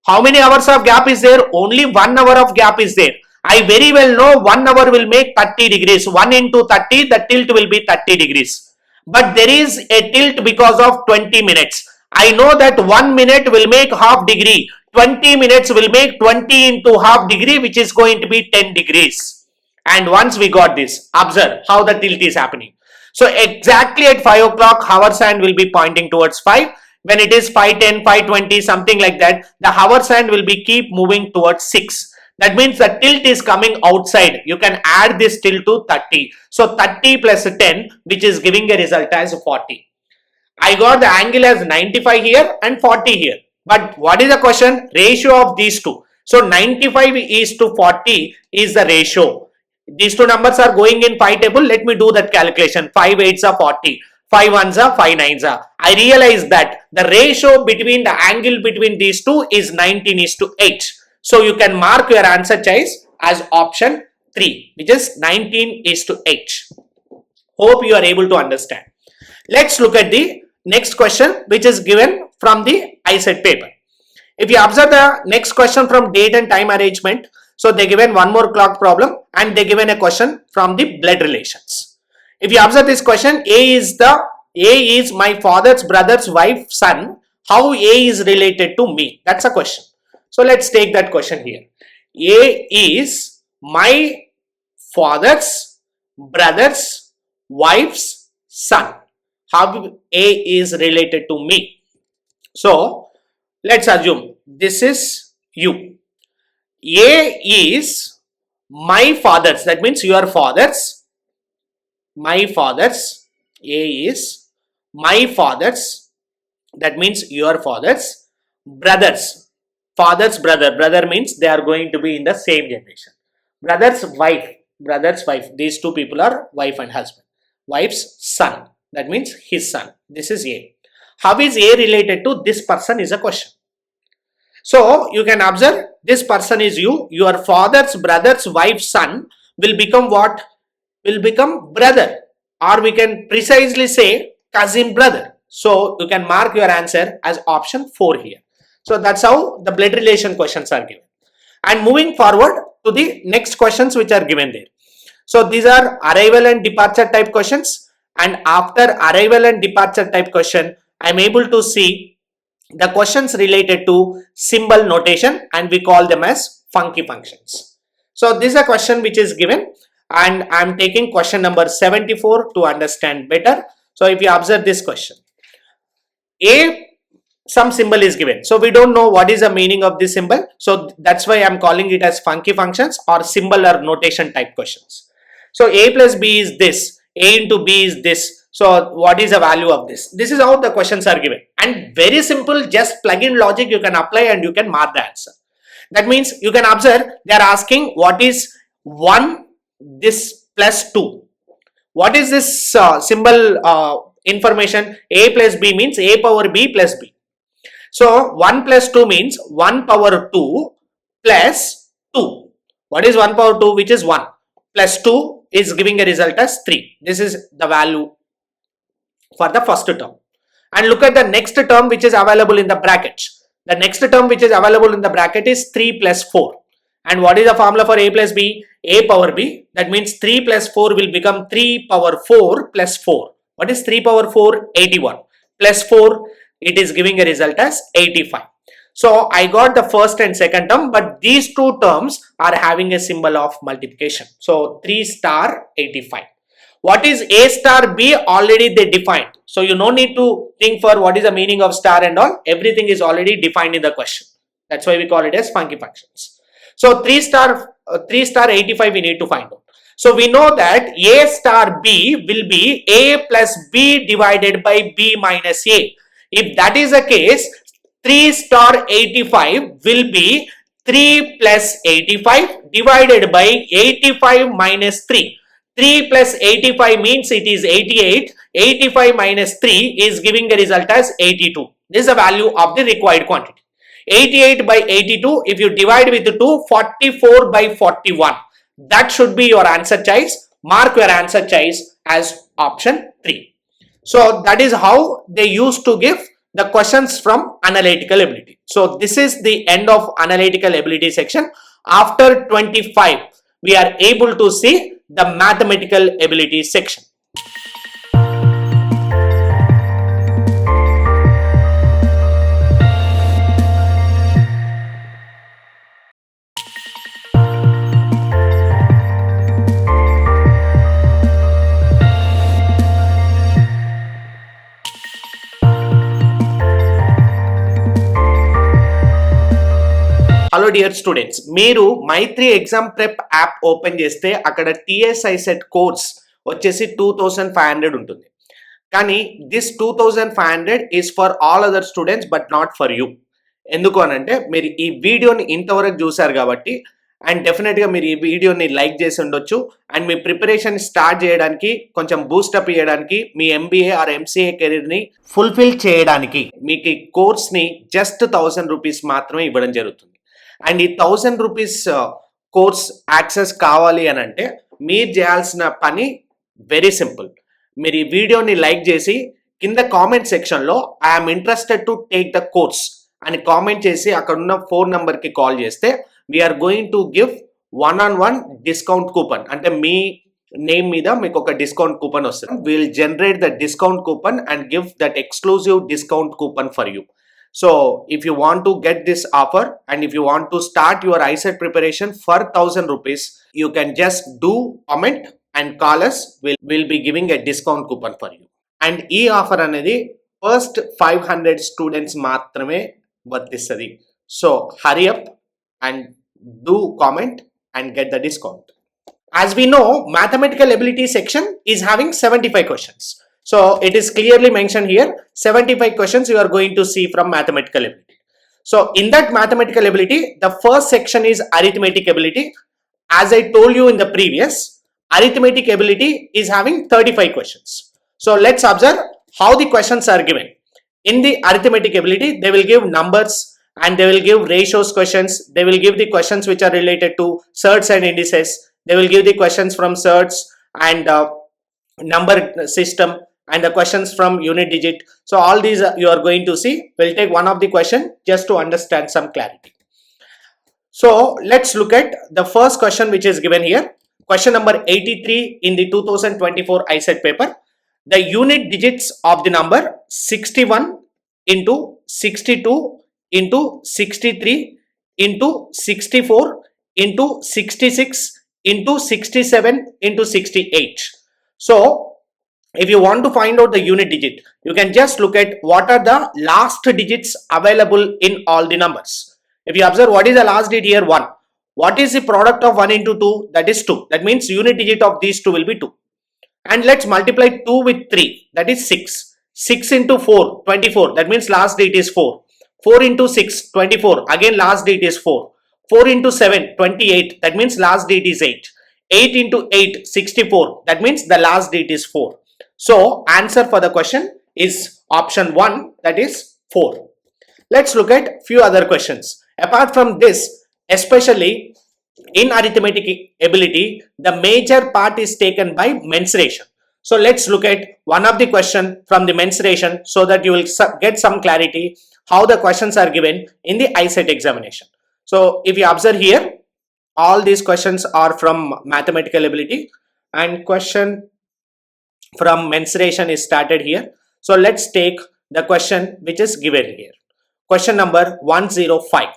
Speaker 1: How many hours of gap is there? Only 1 hour of gap is there. I very well know 1 hour will make 30 degrees. 1 into 30, the tilt will be 30 degrees. But there is a tilt because of 20 minutes. I know that 1 minute will make half degree. 20 minutes will make 20 into half degree, which is going to be 10 degrees. And once we got this, observe how the tilt is happening. So exactly at 5 o'clock, hours hand will be pointing towards 5. When it is 5:10, 5:20, something like that, the hours hand will be keep moving towards 6. That means the tilt is coming outside. You can add this tilt to 30. So 30 plus 10, which is giving a result as 40. I got the angle as 95 here and 40 here. But what is the question? Ratio of these two. So 95 is to 40 is the ratio. These two numbers are going in pi table. Let me do that calculation. 5 8s are 40. 5 1s are 5 9s are. I realize that the ratio between the angle between these two is 19:8. So you can mark your answer choice as option 3, which is 19:8. Hope you are able to understand. Let's look at the next question, which is given from the ICET paper. If you observe the next question from date and time arrangement, so they given one more clock problem and they given a question from the blood relations. If you observe this question, A is my father's brother's wife son. How A is related to me? That's a question. So let's take that question here. A is my father's brother's wife's son. How A is related to me? So let's assume this is you. A is my father's, that means your father's, my father's. A is my father's, that means your father's brother's, father's brother means they are going to be in the same generation. Brother's wife, these two people are wife and husband. Wife's son, that means his son. This is A. How is A related to this person is a question. So you can observe this person is you, your father's brother's wife's son will become what? Will become brother, or we can precisely say cousin brother. So you can mark your answer as option 4 here. So that's how the blood relation questions are given. And moving forward to the next questions which are given there. So these are arrival and departure type questions, and after arrival and departure type question, I am able to see the questions related to symbol notation, and we call them as funky functions. So this is a question which is given, and I am taking question number 74 to understand better. So if you observe this question, some symbol is given. So we don't know what is the meaning of this symbol. So that's why I'm calling it as funky functions or symbol or notation type questions. So A plus B is this, A into B is this. So what is the value of this? This is how the questions are given. And very simple, just plug in logic you can apply and you can mark the answer. That means you can observe they are asking what is 1 this plus 2. What is this symbol information? A plus B means A power B plus B. So 1 plus 2 means 1 power 2 plus 2. What is 1 power 2? Which is 1 plus 2 is giving a result as 3. This is the value for the first term. And look at the next term which is available in the brackets. The next term which is available in the bracket is 3 plus 4. And what is the formula for A plus B? A power B. That means 3 plus 4 will become 3 power 4 plus 4. What is 3 power 4? 81. Plus 4, it is giving a result as 85. So I got the first and second term, but these two terms are having a symbol of multiplication. So 3 star 85. What is A star B? Already they defined. So you no need to think for what is the meaning of star and all. Everything is already defined in the question. That's why we call it as funky functions. So 3 star 85 we need to find out. So we know that A star B will be A plus B divided by B minus A. If that is the case, 3 star 85 will be 3 plus 85 divided by 85 minus 3. 3 plus 85 means it is 88. 85 minus 3 is giving the result as 82. This is the value of the required quantity. 88 by 82, if you divide with 2, 44 by 41. That should be your answer choice. Mark your answer choice as option 3. So that is how they used to give the questions from analytical ability. So this is the end of analytical ability section. After 25, we are able to see the mathematical ability section. Hello dear students, మీరు మైత్రి exam prep app open చేస్తే అక్కడ TSICET course వచ్చేసి 2500 ఉంటుంది. కానీ this 2500 is for all other students but not for you. ఎందుకు అనంటే మీరు ఈ వీడియోని ఇంతవరకు చూసారు కాబట్టి, అండ్ డెఫినెట్గా మీరు ఈ వీడియోని లైక్ చేసి ఉండొచ్చు. అండ్ మీ ప్రిపరేషన్ స్టార్ట్ చేయడానికి, కొంచెం బూస్టప్ చేయడానికి, మీ MBA ఆర్ MCA కెరీర్ని ఫుల్ఫిల్ చేయడానికి మీకు ఈ కోర్స్ని జస్ట్ 1000 రూపీస్ మాత్రమే ఇవ్వడం జరుగుతుంది. అండ్ ఈ 1000 రూపీస్ కోర్స్ యాక్సెస్ కావాలి అని అంటే మీరు చేయాల్సిన పని వెరీ సింపుల్. మీరు ఈ వీడియోని లైక్ చేసి కింద కామెంట్ సెక్షన్లో I'm interested to take the course అని కామెంట్ చేసి అక్కడ ఉన్న ఫోన్ నెంబర్కి కాల్ చేస్తే we're going to give 1-on-1 discount coupon. అంటే మీ నేమ్ మీద మీకు ఒక డిస్కౌంట్ కూపన్ వస్తుంది. Will generate the discount coupon and give that exclusive discount coupon for you. So if you want to get this offer and if you want to start your ICET preparation for 1000 rupees, you can just do comment and call us. We'll be giving a discount coupon for you. And ee offer anedi first 500 students maatrame vartistadi. So hurry up and do comment and get the discount. As we know, mathematical ability section is having 75 questions. So it is clearly mentioned here, 75 questions you are going to see from mathematical ability. So in that mathematical ability, the first section is arithmetic ability. As I told you in the previous, arithmetic ability is having 35 questions. So let's observe how the questions are given. In the arithmetic ability, they will give numbers and they will give ratios questions. They will give the questions which are related to surds and indices. They will give the questions from surds and number system and the questions from unit digit. So all these you are going to see. We'll take one of the question just to understand some clarity. So let's look at the first question which is given here. Question number 83 in the 2024 ICET paper. The unit digits of the number 61 into 62 into 63 into 64 into 66 into 67 into 68. So if you want to find out the unit digit, you can just look at what are the last digits available in all the numbers. If you observe what is the last digit here, 1. What is the product of 1 into 2? That is 2. That means unit digit of these two will be 2. And let's multiply 2 with 3. That is 6. 6 into 4, 24. That means last digit is 4. 4 into 6, 24. Again last digit is 4. 4 into 7, 28. That means last digit is 8. 8 into 8, 64. That means the last digit is 4. So answer for the question is option 1, that is 4. Let's look at few other questions. Apart from this, especially in arithmetic ability, the major part is taken by mensuration. So let's look at one of the question from the mensuration so that you will get some clarity how the questions are given in the ICET examination. So if you observe here, all these questions are from mathematical ability and question from mensuration is started here. So let's take the question which is given here. Question number 105.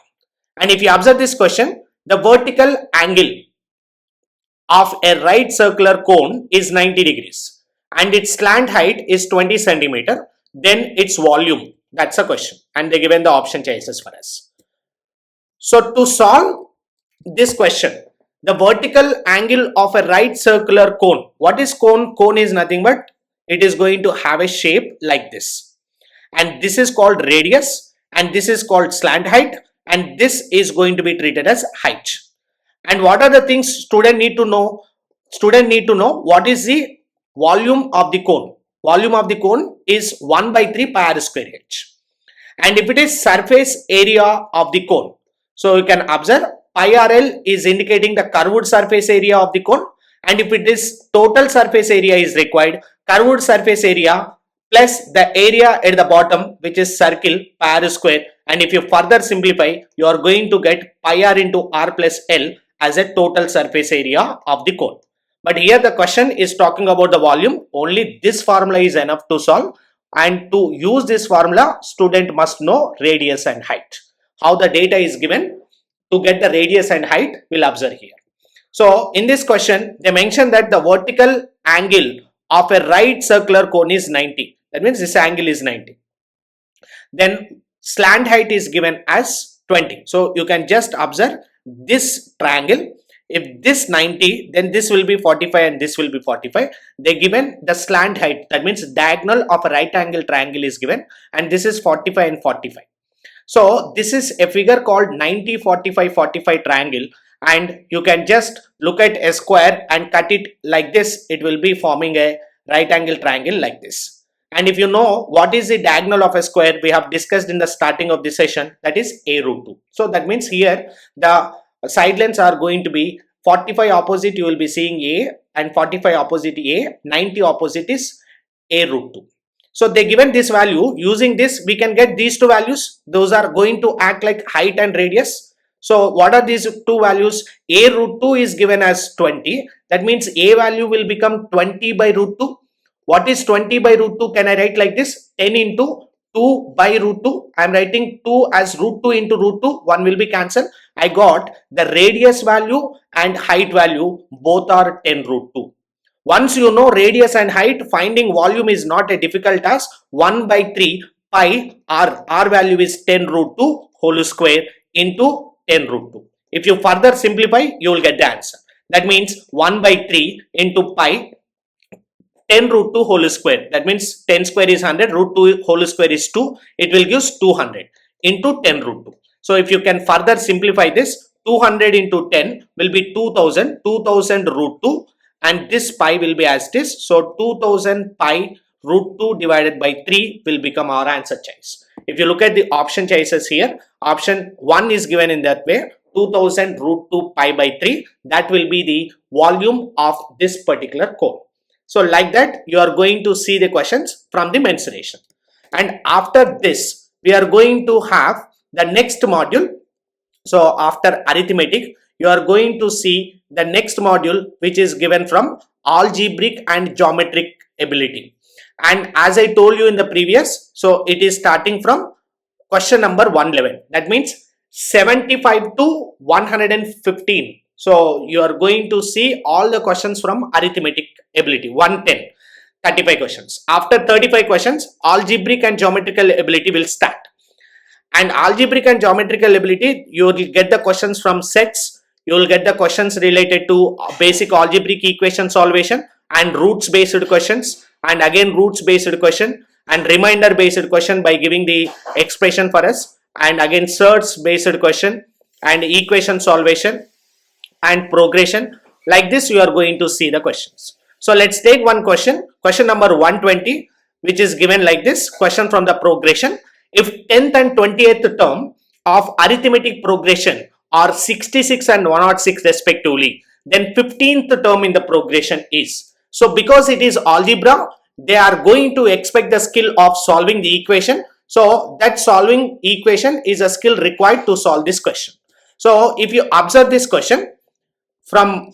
Speaker 1: And if you observe this question, the vertical angle of a right circular cone is 90 degrees and its slant height is 20 centimeter. Then its volume. That's a question. And they given the option choices for us. So to solve this question, the vertical angle of a right circular cone. What is cone? Cone is nothing but it is going to have a shape like this. And this is called radius and this is called slant height and this is going to be treated as height. And what are the things student need to know? Student need to know what is the volume of the cone. Volume of the cone is 1/3 pi r square h. And if it is surface area of the cone, so you can observe pi RL is indicating the curved surface area of the cone, and if it is total surface area is required, curved surface area plus the area at the bottom which is circle pi r square, and if you further simplify you are going to get pi r into r plus L as a total surface area of the cone. But here the question is talking about the volume. Only this formula is enough to solve, and to use this formula student must know radius and height. How the data is given to get the radius and height we'll observe here. So in this question they mention that the vertical angle of a right circular cone is 90. That means this angle is 90. Then slant height is given as 20. So you can just observe this triangle. If this 90, then this will be 45 and this will be 45. They given the slant height, that means diagonal of a right angle triangle is given, and this is 45 and 45. So this is a figure called 90, 45, 45 triangle, and you can just look at a square and cut it like this. It will be forming a right angle triangle like this. And if you know what is the diagonal of a square, we have discussed in the starting of the session, that is a root 2. So that means here the side lengths are going to be 45 opposite, you will be seeing A, and 45 opposite A, 90 opposite is A root 2. So they given this value. Using this, we can get these two values. Those are going to act like height and radius. So what are these two values? A root 2 is given as 20. That means A value will become 20 by root 2. What is 20 by root 2? Can I write like this? 10 into 2 by root 2. I am writing 2 as root 2 into root 2. 1 will be cancelled. I got the radius value and height value. Both are 10 root 2. Once you know radius and height, finding volume is not a difficult task. 1 by 3 pi r value is 10 root 2 whole square into 10 root 2. If you further simplify, you will get the answer. That means 1 by 3 into pi 10 root 2 whole square. That means 10 square is 100, root 2 whole square is 2. It will give 200 into 10 root 2. So if you can further simplify this, 200 into 10 will be 2000, 2000 root 2. And this pi will be as it is. So 2000 pi root 2 divided by 3 will become our answer choice. If you look at the option choices here, option 1 is given in that way, 2000 root 2 pi by 3. That will be the volume of this particular cone. So like that, you are going to see the questions from the mensuration. And after this, we are going to have the next module. So after arithmetic, you are going to see the next module, which is given from algebraic and geometric ability. And as I told you in the previous, so it is starting from question number 111. That means 75 to 115. So you are going to see all the questions from arithmetic ability, 110, 35 questions. After 35 questions, algebraic and geometrical ability will start. And algebraic and geometrical ability, you will get the questions from sets. You will get the questions related to basic algebraic equation solvation and roots based questions, and again roots based question and remainder based question by giving the expression for us, and again surds based question and equation solvation and progression. Like this, you are going to see the questions. So let's take one question, question number 120, which is given like this, question from the progression. If 10th and 20th term of arithmetic progression are 66 and 106 respectively, then 15th term in the progression is. So because it is algebra, they are going to expect the skill of solving the equation. So that solving equation is a skill required to solve this question. So if you observe this question from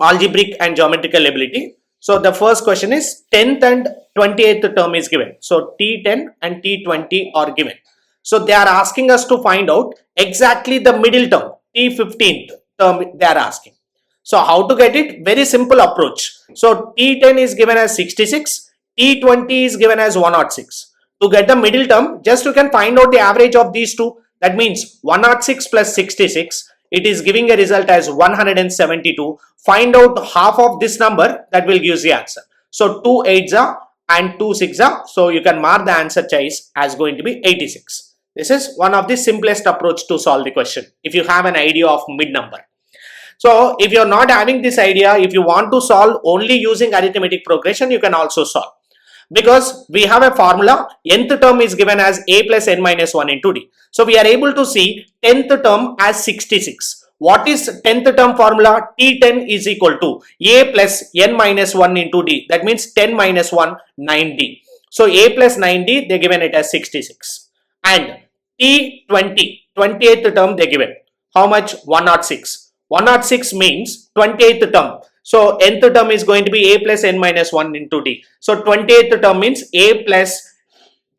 Speaker 1: algebraic and geometrical ability, so the first question is 10th and 28th term is given. So T10 and T20 are given. So they are asking us to find out exactly the middle term, T15th term they are asking. So how to get it? Very simple approach. So T10 is given as 66, T20 is given as 106. To get the middle term, just you can find out the average of these two. That means 106 plus 66, it is giving a result as 172. Find out half of this number, that will give the answer. So 2 8s are and 2 6s are. So you can mark the answer choice as going to be 86. This is one of the simplest approach to solve the question if you have an idea of mid number. So if you are not having this idea, if you want to solve only using arithmetic progression, you can also solve. Because we have a formula, nth term is given as a plus n minus 1 into d. So we are able to see 10th term as 66. What is 10th term formula? T10 is equal to a plus n minus 1 into d. That means 10 minus 1, 9d. So a plus 9d, they given it as 66. And T20, 28th term they given. How much? 106. 106 means 28th term. So nth term is going to be a plus n minus 1 into d. So 28th term means a plus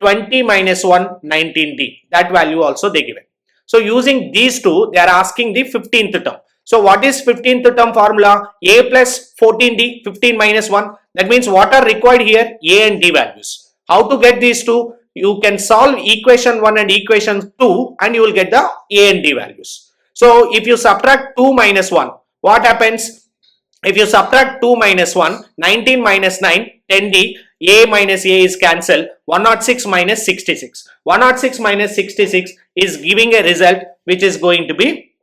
Speaker 1: 20 minus 1, 19d. That value also they given. So using these two, they are asking the 15th term. So what is 15th term formula? A plus 14d, 15 minus 1. That means what are required here? A and d values. How to get these two? You can solve equation 1 and equation 2 and you will get the a and d values. So if you subtract 2 minus 1, what happens? If you subtract 2 minus 1, 19 minus 9, 10d, a minus a is cancelled, 106 minus 66. 106 minus 66 is giving a result which is going to be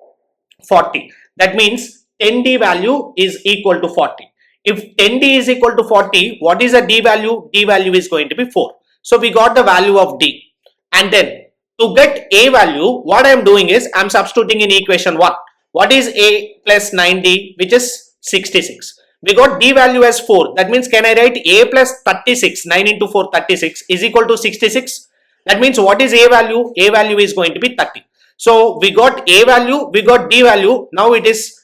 Speaker 1: 40. That means 10d value is equal to 40. If 10d is equal to 40, what is the d value? D value is going to be 4. So we got the value of d. And then to get a value, what I am doing is I am substituting in equation 1. What is A plus 9D, which is 66. We got D value as 4. That means can I write A plus 36, 9 into 4, 36 is equal to 66. That means what is A value? A value is going to be 30. So we got A value, we got D value. Now it is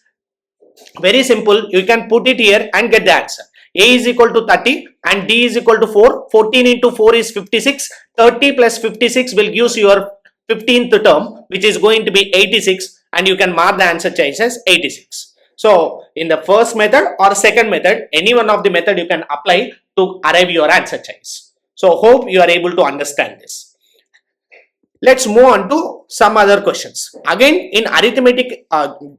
Speaker 1: very simple. You can put it here and get the answer. A is equal to 30 and D is equal to 4. 14 into 4 is 56. 30 plus 56 will give you your 15th term, which is going to be 86, and you can mark the answer choice as 86. So in the first method or second method, any one of the method you can apply to arrive your answer choice. So hope you are able to understand this. Let's move on to some other questions. Again, in arithmetic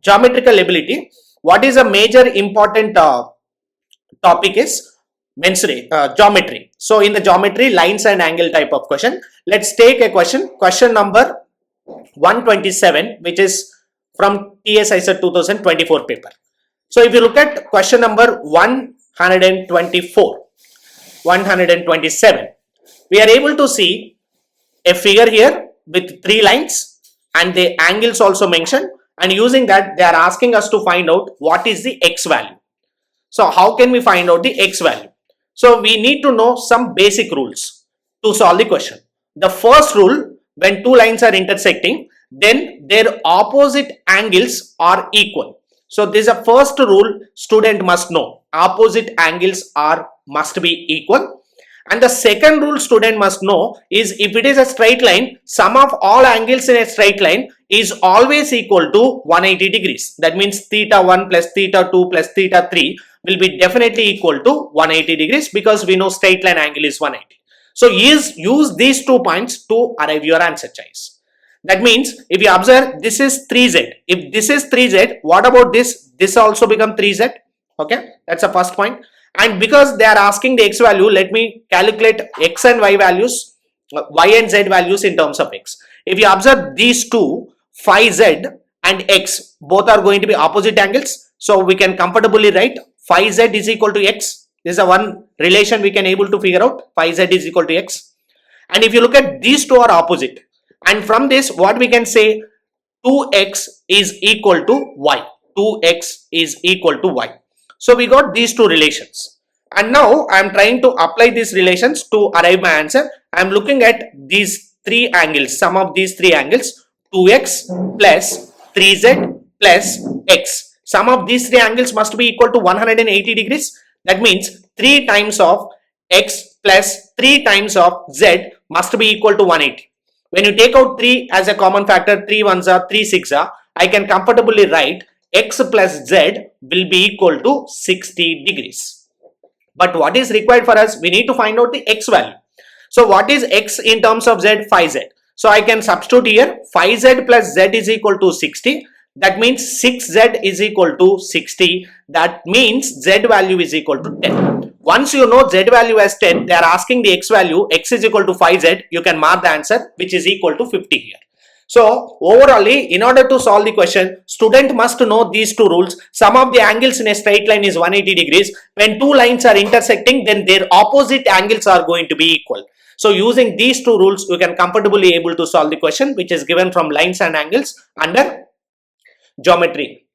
Speaker 1: geometrical ability, what is a major important topic is geometry. So in the geometry, lines and angle type of question, let's take a question number 127, which is from TSICET 2024 paper. So if you look at question number 124, 127, we are able to see a figure here with 3 lines and the angles also mentioned, and using that they are asking us to find out what is the x value. So how can we find out the x value? So we need to know some basic rules to solve the question. The first rule, when 2 lines are intersecting, then their opposite angles are equal. So this is a first rule student must know. Opposite angles must be equal. And the second rule student must know is, if it is a straight line, sum of all angles in a straight line is always equal to 180 degrees. That means theta 1 plus theta 2 plus theta 3 will be definitely equal to 180 degrees, because we know straight line angle is 180. So use these 2 points to arrive your answer choice. That means if you observe, this is 3z. If this is 3z, what about this? This also become 3z. Okay, that's the first point. And because they are asking the x value, let me calculate x and y values, y and z values in terms of x. If you observe these two, phi z and x, both are going to be opposite angles. So we can comfortably write phi z is equal to x. This is a one relation we can able to figure out. Phi z is equal to x. And if you look at these two are opposite. And from this, what we can say, 2x is equal to y. 2x is equal to y. So we got these two relations. And now I am trying to apply these relations to arrive my answer. I am looking at these 3 angles, sum of these 3 angles, 2x plus 3z plus x. Sum of these 3 angles must be equal to 180 degrees. That means 3 times of x plus 3 times of z must be equal to 180. When you take out 3 as a common factor, 3 ones are 3 6 are, I can comfortably write x plus z will be equal to 60 degrees. But what is required for us? We need to find out the x value. So what is x in terms of z? Phi z. So I can substitute here phi z plus z is equal to 60. That means 6z is equal to 60. That means z value is equal to 10. Once you know z value as 10, they are asking the x value, x is equal to phi z. You can mark the answer, which is equal to 50 here. So overall, in order to solve the question, student must know these 2 rules. Sum of the angles in a straight line is 180 degrees. When 2 lines are intersecting, then their opposite angles are going to be equal. So using these 2 rules, you can comfortably able to solve the question, which is given from lines and angles under geometry.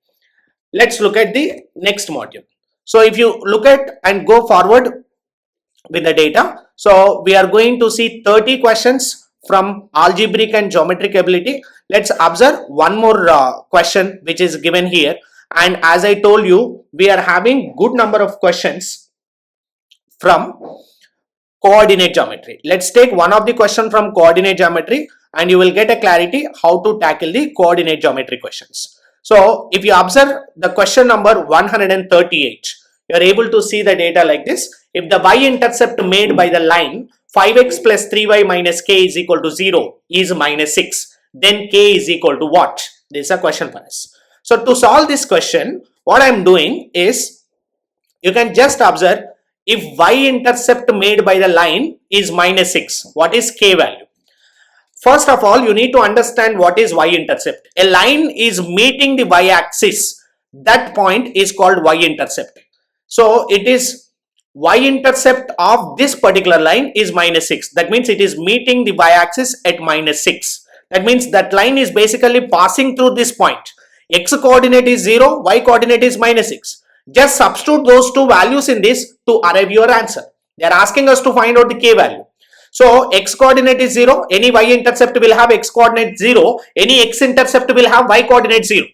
Speaker 1: Let's look at the next module. So if you look at and go forward with the data, so we are going to see 30 questions from algebraic and geometric ability. Let's observe one more question which is given here, and as I told you, we are having good number of questions from coordinate geometry. Let's take one of the question from coordinate geometry and you will get a clarity how to tackle the coordinate geometry questions. So if you observe the question number 138, you are able to see the data like this. If the y-intercept made by the line 5x plus 3y minus k is equal to 0 is minus 6, then k is equal to what? This is a question for us. So to solve this question, what I am doing is, you can just observe, if y-intercept made by the line is minus 6, what is k value? First of all, you need to understand what is y-intercept. A line is meeting the y-axis. That point is called y-intercept. So it is y-intercept of this particular line is minus 6. That means it is meeting the y-axis at minus 6. That means that line is basically passing through this point. X coordinate is 0, Y coordinate is minus 6. Just substitute those two values in this to arrive your answer. They are asking us to find out the K value. So X coordinate is 0, any Y intercept will have X coordinate 0, any X intercept will have Y coordinate 0.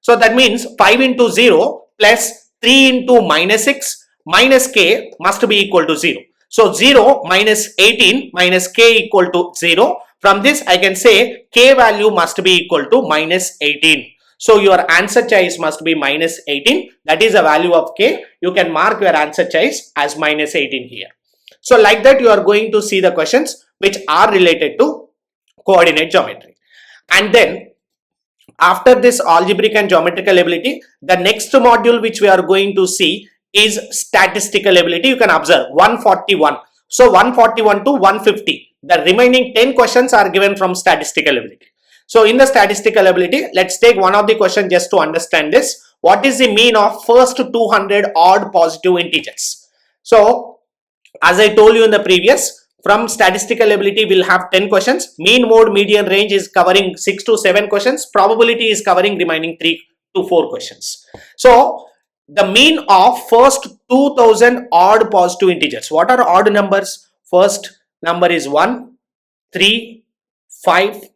Speaker 1: So that means 5 into 0 plus 3 into minus 6 minus K must be equal to 0. So 0 minus 18 minus K equal to 0. From this I can say K value must be equal to minus 18. So your answer choice must be minus 18. That is the value of K. You can mark your answer choice as minus 18 here. So like that you are going to see the questions which are related to coordinate geometry. And then after this algebraic and geometrical ability, the next module which we are going to see is statistical ability. You can observe 141. So 141 to 150. The remaining 10 questions are given from statistical ability. So in the statistical ability, let's take one of the questions just to understand this. What is the mean of first 200 odd positive integers? So as I told you in the previous, from statistical ability we'll have 10 questions. Mean, mode, median, range is covering 6 to 7 questions. Probability is covering remaining 3 to 4 questions. So the mean of first 2000 odd positive integers. What are odd numbers? First number is 1, 3, 5,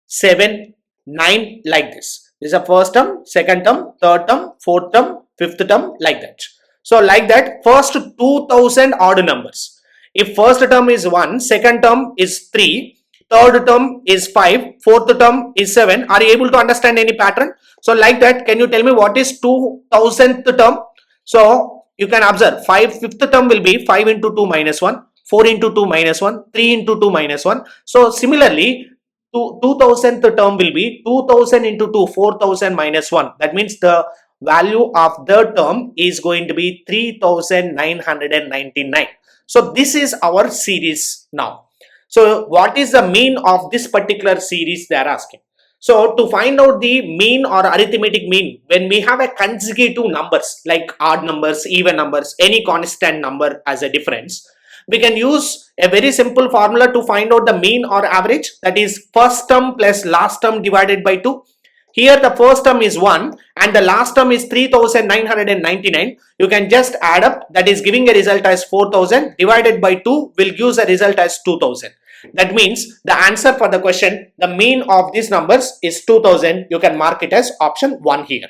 Speaker 1: 7, 9, like this. This is a first term, second term, third term, fourth term, fifth term, like that. So like that, first 2000 odd numbers. If first term is 1, second term is 3, third term is 5, fourth term is 7. Are you able to understand any pattern? So like that, can you tell me what is 2000th term? So you can observe 5th term will be 5 into 2 minus 1, 4 into 2 minus 1, 3 into 2 minus 1. So similarly, 2000th term will be 2000 into 2, 4000 minus 1. That means the value of the term is going to be 3999. So this is our series now. So what is the mean of this particular series they are asking? So to find out the mean or arithmetic mean, when we have a consecutive numbers like odd numbers, even numbers, any constant number as a difference, we can use a very simple formula to find out the mean or average, that is first term plus last term divided by 2. Here the first term is 1 and the last term is 3999. You can just add up, that is giving a result as 4000 divided by 2 will give a result as 2000. That means the answer for the question, the mean of these numbers is 2000. You can mark it as option 1 here.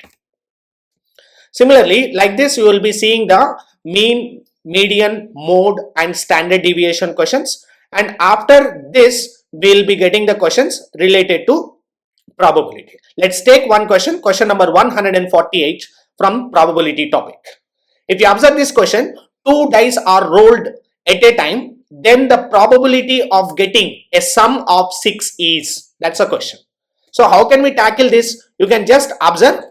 Speaker 1: Similarly, like this you will be seeing the mean, median, mode and standard deviation questions, and after this we will be getting the questions related to probability. Let's take one question, question number 148 from probability topic. If you observe this question, 2 dice are rolled at a time, then the probability of getting a sum of 6 is, that's a question. So how can we tackle this? You can just observe,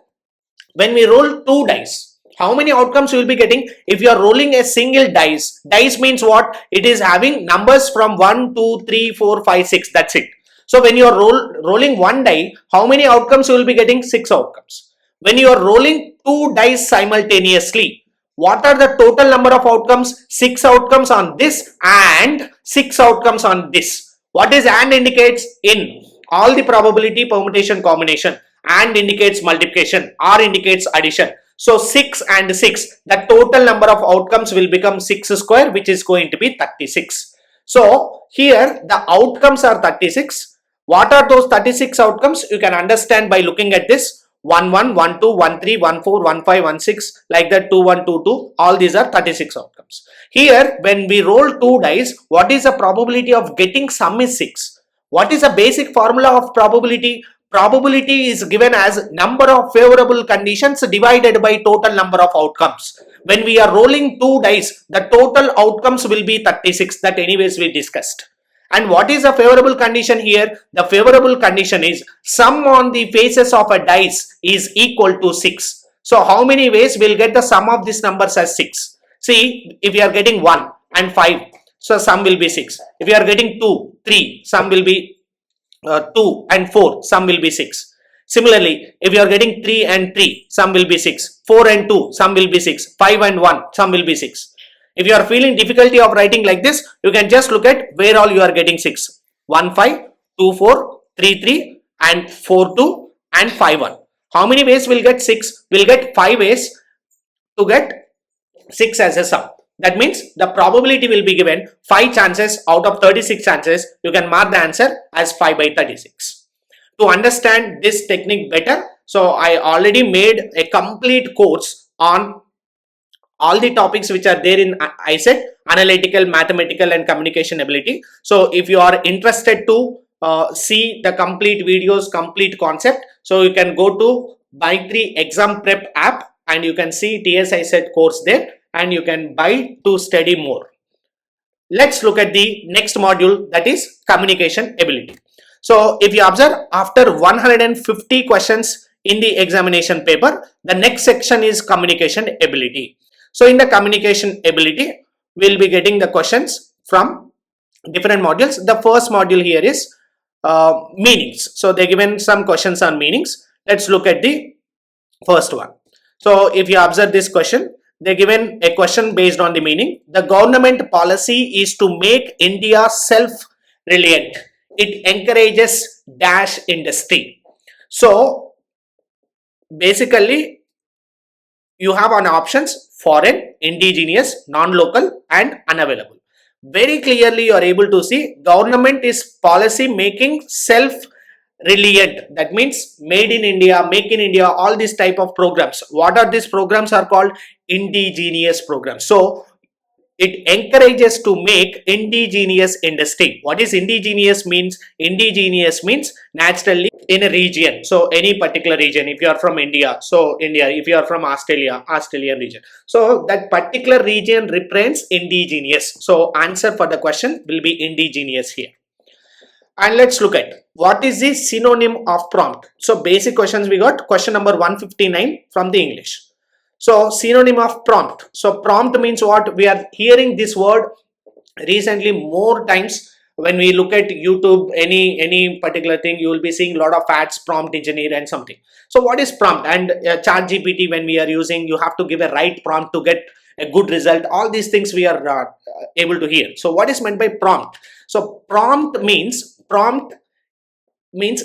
Speaker 1: when we roll 2 dice, how many outcomes you will be getting? If you are rolling a single dice, dice means what? It is having numbers from 1, 2, 3, 4, 5, 6, that's it. So when you are rolling one die, how many outcomes you will be getting? 6 outcomes. When you are rolling 2 dice simultaneously, what are the total number of outcomes? 6 outcomes on this and 6 outcomes on this. What is and indicates? In all the probability permutation combination. And indicates multiplication, R indicates addition. So 6 and 6, the total number of outcomes will become 6 square, which is going to be 36. So here the outcomes are 36. What are those 36 outcomes? You can understand by looking at this: 1, 1, 1, 2, 1, 3, 1, 4, 1, 5, 1, 6, like that, 2, 1, 2, 2. All these are 36 outcomes. Here, when we roll 2 dice, what is the probability of getting sum is 6. What is the basic formula of probability? Probability is given as number of favorable conditions divided by total number of outcomes. When we are rolling 2 dice, the total outcomes will be 36. That anyways we discussed. And what is the favorable condition here? The favorable condition is sum on the faces of a dice is equal to 6. So how many ways we'll get the sum of these numbers as 6? See, if you are getting 1 and 5, so sum will be 6. If you are getting 2, 3, sum will be 2 and 4, sum will be 6. Similarly, if you are getting 3 and 3, sum will be 6. 4 and 2, sum will be 6. 5 and 1, sum will be 6. If you are feeling difficulty of writing like this, you can just look at where all you are getting 6. 1, 5, 2, 4, 3, 3 and 4, 2 and 5, 1. How many ways we'll get 6? We'll get 5 ways to get 6 as a sum. That means the probability will be given 5 chances out of 36 chances. You can mark the answer as 5 by 36. To understand this technique better, so I already made a complete course on all the topics which are there in ICET, Analytical, Mathematical and Communication Ability. So if you are interested to see the complete videos, complete concept, so you can go to By3 Exam Prep app and you can see TSICET course there and you can buy to study more. Let's look at the next module, that is communication ability. So if you observe, after 150 questions in the examination paper, the next section is communication ability. So in the communication ability, we'll be getting the questions from different modules. The first module here is meanings. So they're given some questions on meanings. Let's look at the first one. So if you observe this question, they're given a question based on the meaning. The government policy is to make India self-reliant. It encourages dash industry. So basically, you have an options: foreign, indigenous, non-local and unavailable. Very clearly you are able to see government is policy making self-reliant. That means made in India, make in India, all these type of programs. What are these programs? Are called indigenous programs. So it encourages to make indigenous industry. What is indigenous means? Indigenous means naturally in a region. So any particular region. If you are from India, so India. If you are from Australia, Australian region. So that particular region represents indigenous. So answer for the question will be indigenous here. And let's look at what is the synonym of prompt. So basic questions we got. Question number 159 from the English. So synonym of prompt. So prompt means what? We are hearing this word recently more times when we look at YouTube, any particular thing, you will be seeing a lot of ads, prompt engineer and something. So what is prompt? And ChatGPT, when we are using, you have to give a right prompt to get a good result. All these things we are able to hear. So what is meant by prompt? So prompt means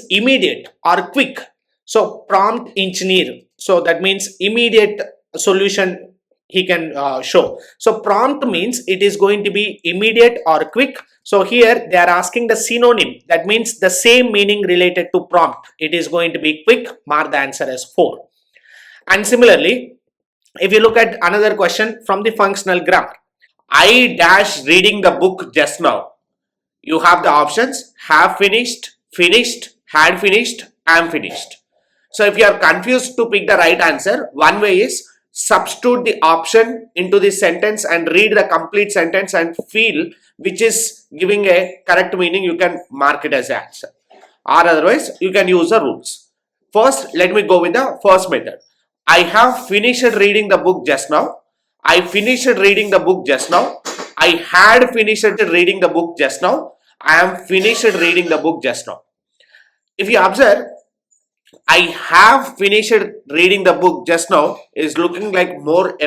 Speaker 1: immediate or quick. So prompt engineer. So that means immediate solution he can show. So prompt means it is going to be immediate or quick. So here they are asking the synonym. That means the same meaning related to prompt. It is going to be quick. Mark the answer as 4. And similarly, if you look at another question from the functional grammar, I dash reading the book just now. You have the options: have finished, finished, had finished, am finished. So if you are confused to pick the right answer, one way is substitute the option into the sentence and read the complete sentence and feel which is giving a correct meaning. You can mark it as an answer, or otherwise you can use the rules. First, let me go with the first method. I have finished reading the book just now. I finished reading the book just now. I had finished reading the book just now. I am finished reading the book just now. If you observe, I have finished reading the book just now is looking like more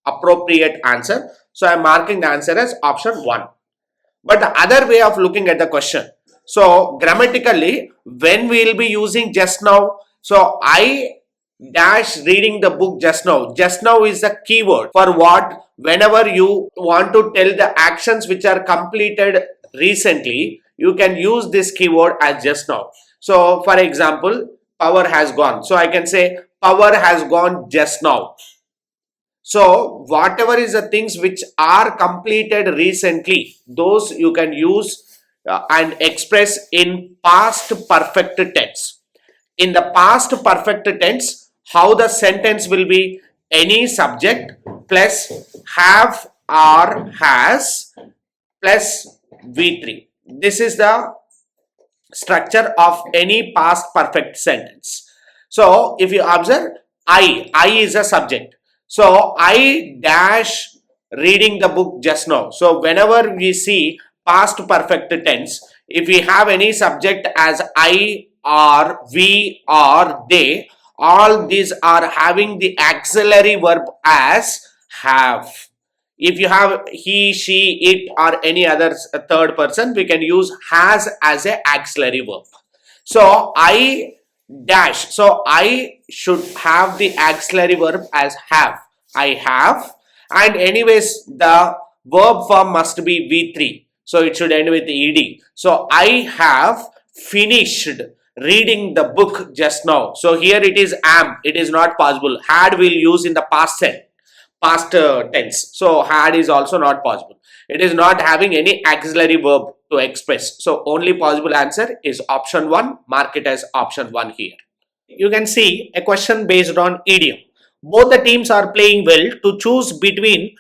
Speaker 1: appropriate answer. So I am marking the answer as option 1. But the other way of looking at the question. So grammatically, when we will be using just now, so I dash reading the book just now. Just now is the keyword for what? Whenever you want to tell the actions which are completed recently, you can use this keyword as just now. So for example, power has gone. So I can say power has gone just now. So whatever is the things which are completed recently, those you can use and express in past perfect tense. In the past perfect tense, how the sentence will be: any subject plus have or has plus V3. This is the structure of any past perfect sentence. So if you observe, I is a subject. So I dash reading the book just now. So whenever we see past perfect tense, if we have any subject as I or we or they, all these are having the auxiliary verb as have. If you have he, she, it or any other third person, we can use has as a auxiliary verb. So I dash. So I should have the auxiliary verb as have. I have. And anyways, the verb form must be V3. So it should end with ed. So I have finished reading the book just now. So here it is am. It is not possible. Had will use in the past tense. So had is also not possible. It is not having any auxiliary verb to express. So only possible answer is option 1. Mark it as option 1 here. You can see a question based on idiom. Both the teams are playing well. To choose between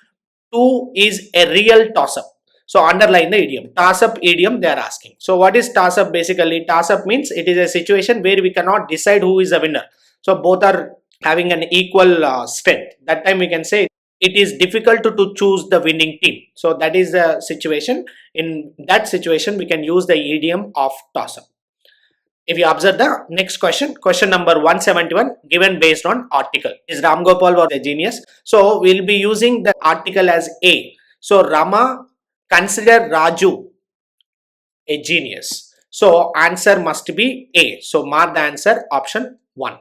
Speaker 1: two is a real toss-up. So underline the idiom. Toss-up idiom they are asking. So what is toss-up basically? Toss-up means it is a situation where we cannot decide who is the winner. So both are having an equal strength. That time we can say it is difficult to choose the winning team. So that is the situation. In that situation, we can use the idiom of toss-up. If you observe the next question, question number 171, given based on article. Is Ram Gopal was a genius? So we'll be using the article as A. So Rama consider Raju a genius. So answer must be A. So mark the answer option 1.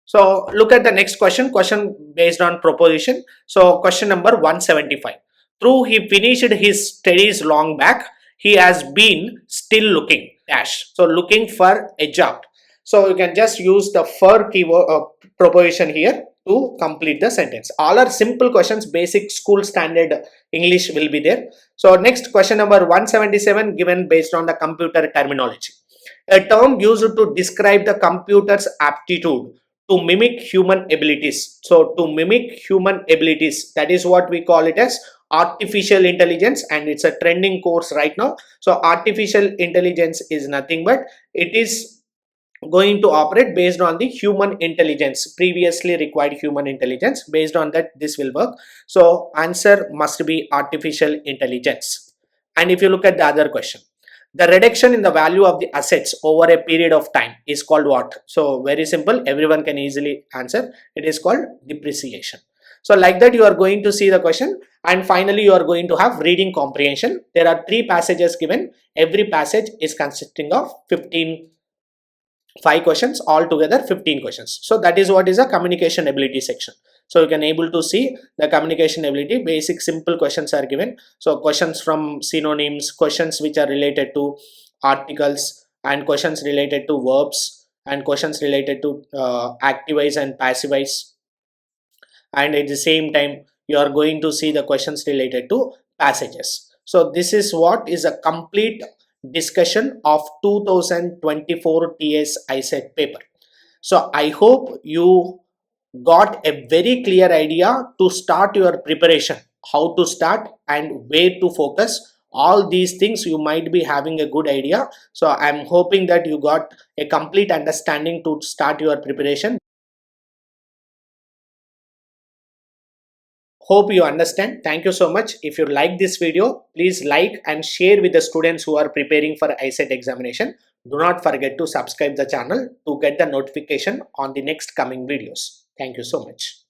Speaker 1: So look at the next question, question based on proposition. So question number 175. Through he finished his studies long back, he has been still looking dash. So looking for a job. So you can just use the for keyword proposition here to complete the sentence. All are simple questions, basic school standard English will be there. So next question number 177, given based on the computer terminology. A term used to describe the computer's aptitude to mimic human abilities. So to mimic human abilities, that is what we call it as artificial intelligence, and it's a trending course right now. So artificial intelligence is nothing but it is going to operate based on the human intelligence, previously required human intelligence. Based on that, this will work. So answer must be artificial intelligence. And if you look at the other question, the reduction in the value of the assets over a period of time is called what? So very simple, everyone can easily answer. It is called depreciation. So like that, you are going to see the question, and finally you are going to have reading comprehension. There are 3 passages given. Every passage is consisting of 5 questions, altogether 15 questions. So that is what is a communication ability section. So you can able to see the communication ability, basic simple questions are given. So questions from synonyms, questions which are related to articles, and questions related to verbs, and questions related to activize and passivize. And at the same time, you are going to see the questions related to passages. So this is what is a complete discussion of 2024 TSICET paper. So I hope you got a very clear idea to start your preparation, how to start and where to focus. All these things you might be having a good idea. So I'm hoping that you got a complete understanding to start your preparation. Hope you understand. Thank you so much. If you like this video, please like and share with the students who are preparing for ICET examination. Do not forget to subscribe the channel to get the notification on the next coming videos. Thank you so much.